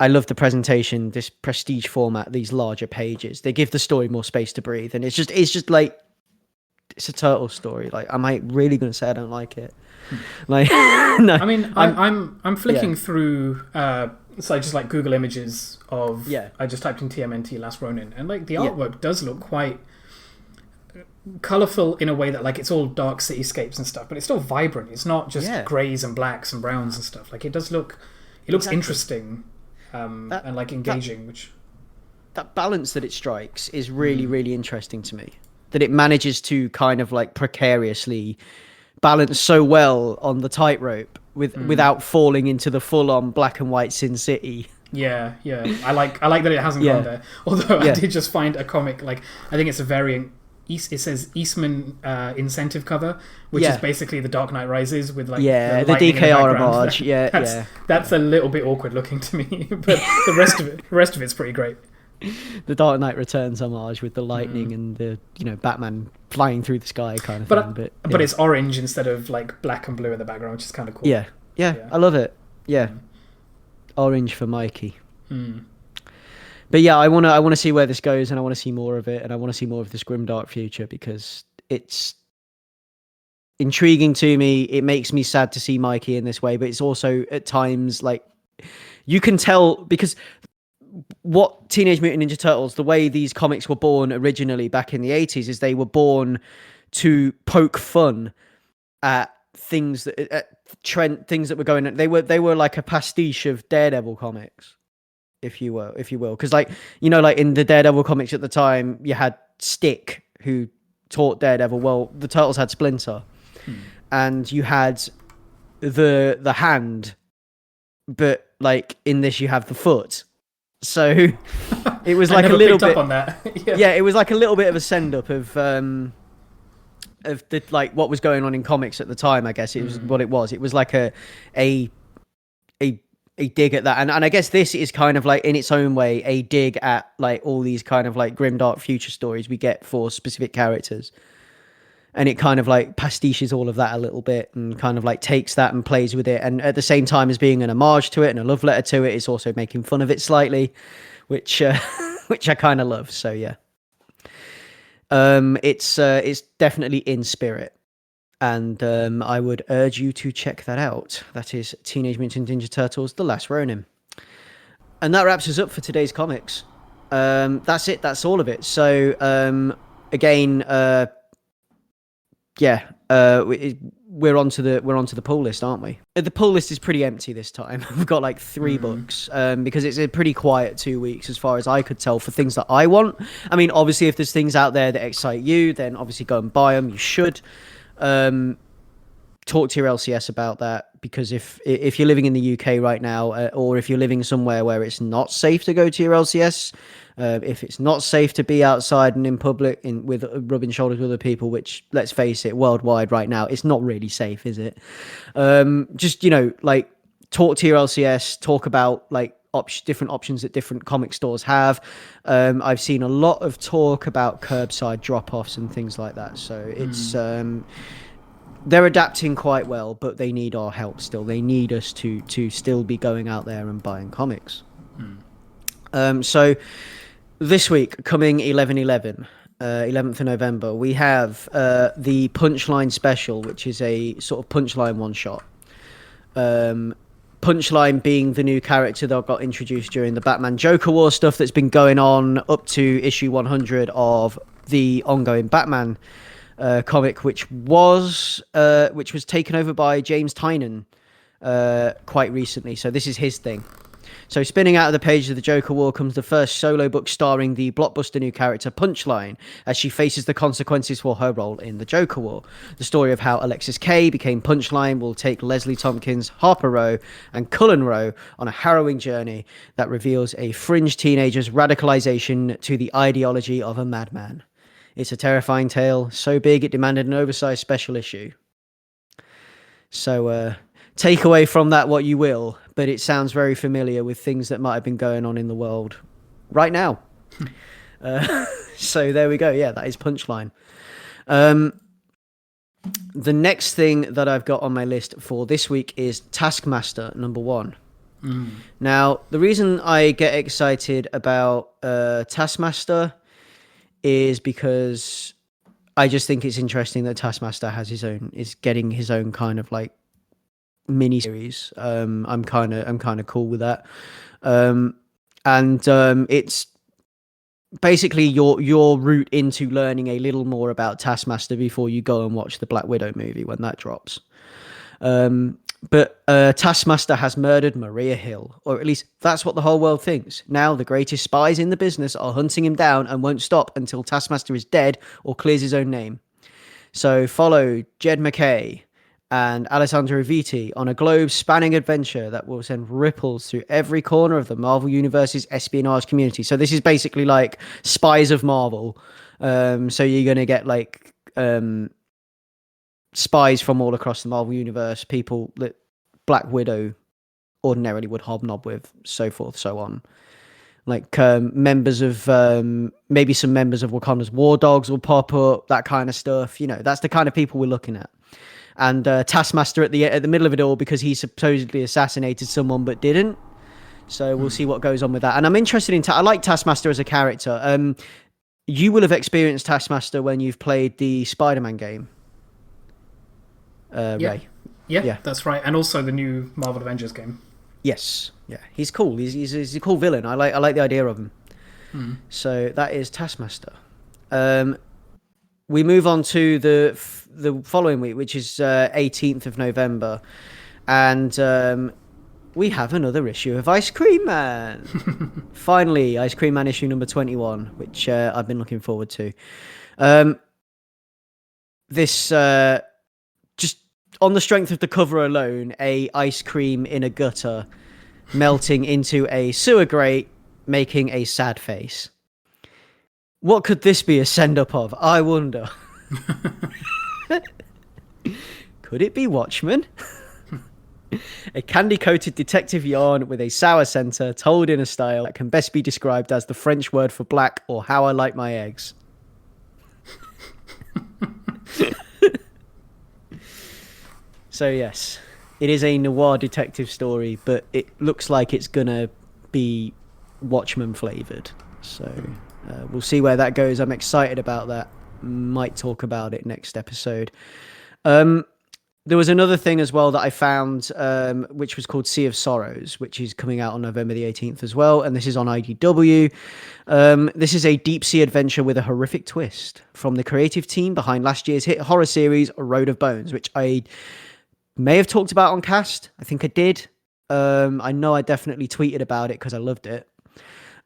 I love the presentation, this prestige format, these larger pages. They give the story more space to breathe, and it's just like, it's a turtle story. Like, am I really going to say I don't like it? Like, no. I mean, I'm flicking through, so I just like Google images of. Yeah. I just typed in TMNT Last Ronin, and like the artwork does look quite colorful in a way that, like, it's all dark cityscapes and stuff, but it's still vibrant. It's not just grays and blacks and browns and stuff. Like, it looks interesting. And like engaging, that balance that it strikes is really really interesting to me, that it manages to kind of like precariously balance so well on the tightrope without falling into the full-on black and white Sin City. Yeah I like that it hasn't gone there, although I did just find a comic, like, I think it's a variant. It says Eastman incentive cover, which is basically the Dark Knight Rises with like the DKR homage. That's a little bit awkward looking to me, but the rest of it's pretty great. The Dark Knight Returns homage with the lightning and the Batman flying through the sky kind of thing. But it's orange instead of like black and blue in the background, which is kind of cool. Yeah, I love it. Yeah, orange for Mikey. But yeah, I want to see where this goes, and I want to see more of it, and I want to see more of this grimdark future, because it's intriguing to me. It makes me sad to see Mikey in this way, but it's also at times like, you can tell, because what Teenage Mutant Ninja Turtles, the way these comics were born originally back in the 80s, is they were born to poke fun at things that things that were going on. They were like a pastiche of Daredevil comics, if you will, because like, like in the Daredevil comics at the time, you had Stick, who taught Daredevil. Well, the Turtles had Splinter, and you had the hand, but like in this you have the foot. So it was like a little bit on that. it was like a little bit of a send up of the like what was going on in comics at the time. I guess it was what it was. It was like a dig at that, and I guess this is kind of like, in its own way, a dig at like all these kind of like grimdark future stories we get for specific characters, and it kind of like pastiches all of that a little bit, and kind of like takes that and plays with it, and at the same time as being an homage to it and a love letter to it, it's also making fun of it slightly, which which I kind of love. So yeah, it's definitely in spirit, and I would urge you to check that out. That is Teenage Mutant Ninja Turtles: The Last Ronin. And that wraps us up for today's comics. That's it. That's all of it. So again, we're onto the pull list, aren't we? The pull list is pretty empty this time. We've got like 3 books because it's a pretty quiet 2 weeks as far as I could tell for things that I want. I mean, obviously, if there's things out there that excite you, then obviously go and buy them. You should. Talk to your LCS about that, because if you're living in the UK right now, or if you're living somewhere where it's not safe to go to your LCS, if it's not safe to be outside and in public with rubbing shoulders with other people, which, let's face it, worldwide right now, it's not really safe, is it? Just, like, talk to your LCS, talk about like different options that different comic stores have. I've seen a lot of talk about curbside drop-offs and things like that, so it's they're adapting quite well, but they need our help still. They need us to still be going out there and buying comics. So this week, coming 11/11, 11th of November, we have the Punchline special, which is a sort of Punchline one-shot. Punchline being the new character that got introduced during the Batman Joker War stuff that's been going on up to issue 100 of the ongoing Batman comic, which was taken over by James Tynion quite recently. So this is his thing. So spinning out of the pages of the Joker War comes the first solo book starring the blockbuster new character Punchline as she faces the consequences for her role in the Joker War. The story of how Alexis Kay became Punchline will take Leslie Tompkins, Harper Row, and Cullen Row on a harrowing journey that reveals a fringe teenager's radicalization to the ideology of a madman. It's a terrifying tale, so big it demanded an oversized special issue. So take away from that what you will, but it sounds very familiar with things that might have been going on in the world right now. So there we go. Yeah, that is Punchline. The next thing that I've got on my list for this week is Taskmaster #1. Now, the reason I get excited about Taskmaster is because I just think it's interesting that Taskmaster is getting his own kind of like mini series. I'm kind of cool with that. It's basically your route into learning a little more about Taskmaster before you go and watch the Black Widow movie when that drops. But Taskmaster has murdered Maria Hill, or at least that's what the whole world thinks. Now the greatest spies in the business are hunting him down and won't stop until Taskmaster is dead or clears his own name. So follow Jed McKay and Alessandro Vitti on a globe-spanning adventure that will send ripples through every corner of the Marvel Universe's espionage community. So this is basically like Spies of Marvel. So you're going to get like spies from all across the Marvel Universe, people that Black Widow ordinarily would hobnob with, so forth, so on. Like members of maybe some members of Wakanda's War Dogs will pop up, that kind of stuff. That's the kind of people we're looking at. And Taskmaster at the middle of it all, because he supposedly assassinated someone but didn't. So we'll see what goes on with that. And I'm interested in I like Taskmaster as a character. You will have experienced Taskmaster when you've played the Spider-Man game. Ray. Yeah, that's right. And also the new Marvel Avengers game. Yes. Yeah, he's cool. He's a cool villain. I like the idea of him. So that is Taskmaster. We move on to the following week, which is 18th of November, and we have another issue of Ice Cream Man. Finally, Ice Cream Man issue number 21, which I've been looking forward to. This just on the strength of the cover alone, a ice cream in a gutter melting into a sewer grate, making a sad face. What could this be a send-up of? I wonder. Could it be Watchmen? A candy-coated detective yarn with a sour center told in a style that can best be described as the French word for black or how I like my eggs. So yes, it is a noir detective story, but it looks like it's gonna be Watchmen flavored. So we'll see where that goes. I'm excited about that. Might talk about it next episode. There was another thing as well that I found, which was called Sea of Sorrows, which is coming out on November the 18th as well. And this is on IDW. This is a deep sea adventure with a horrific twist from the creative team behind last year's hit horror series, Road of Bones, which I may have talked about on Cast. I think I did. I know I definitely tweeted about it because I loved it.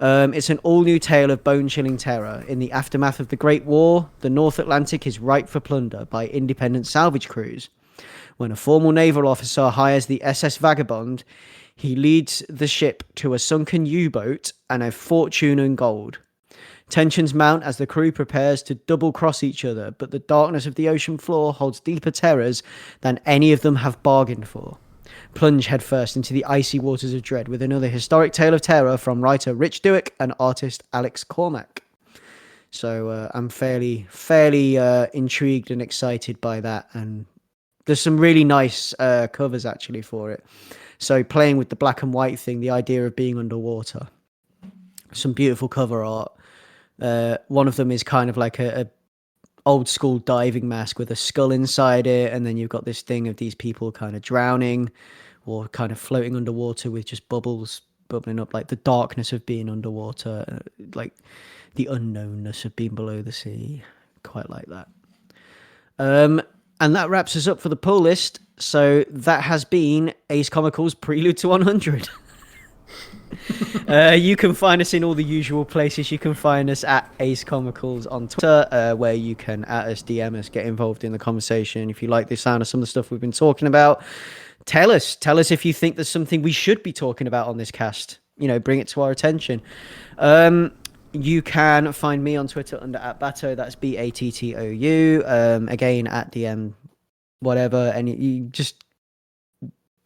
It's an all-new tale of bone-chilling terror. In the aftermath of the Great War, the North Atlantic is ripe for plunder by independent salvage crews. When a former naval officer hires the SS Vagabond, he leads the ship to a sunken U-boat and a fortune in gold. Tensions mount as the crew prepares to double-cross each other, but the darkness of the ocean floor holds deeper terrors than any of them have bargained for. Plunge headfirst into the icy waters of dread with another historic tale of terror from writer Rich Douek and artist Alex Cormack. So I'm fairly intrigued and excited by that, and there's some really nice covers actually for it. So playing with the black and white thing, the idea of being underwater. Some beautiful cover art. One of them is kind of like a old school diving mask with a skull inside it, and then you've got this thing of these people kind of drowning or kind of floating underwater with just bubbles bubbling up, like the darkness of being underwater, like the unknownness of being below the sea. Quite like that. And that wraps us up for the pull list. So that has been Ace Comicals Prelude to 100. You can find us in all the usual places. You can find us at Ace Comicals on Twitter, where you can at us, DM us, get involved in the conversation. If you like the sound of some of the stuff we've been talking about, tell us if you think there's something we should be talking about on this cast. Bring it to our attention. You can find me on Twitter under @Batto. That's BATTOU. Again, at DM, whatever. And you just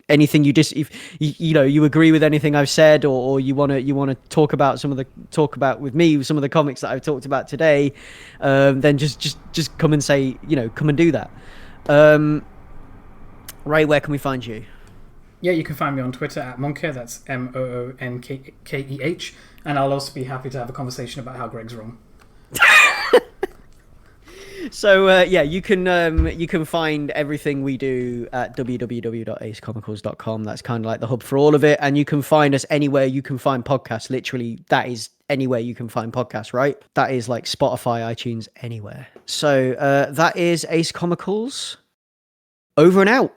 anything you just if you agree with anything I've said, or you want to talk about with me some of the comics that I've talked about today, then just come and say come and do that. Ray, where can we find you? Yeah, you can find me on Twitter at Monkeh. That's MOONKEH. And I'll also be happy to have a conversation about how Greg's wrong. So you can find everything we do at www.acecomicals.com. That's kind of like the hub for all of it. And you can find us anywhere you can find podcasts. Literally, that is anywhere you can find podcasts, right? That is like Spotify, iTunes, anywhere. So that is Ace Comicals. Over and out.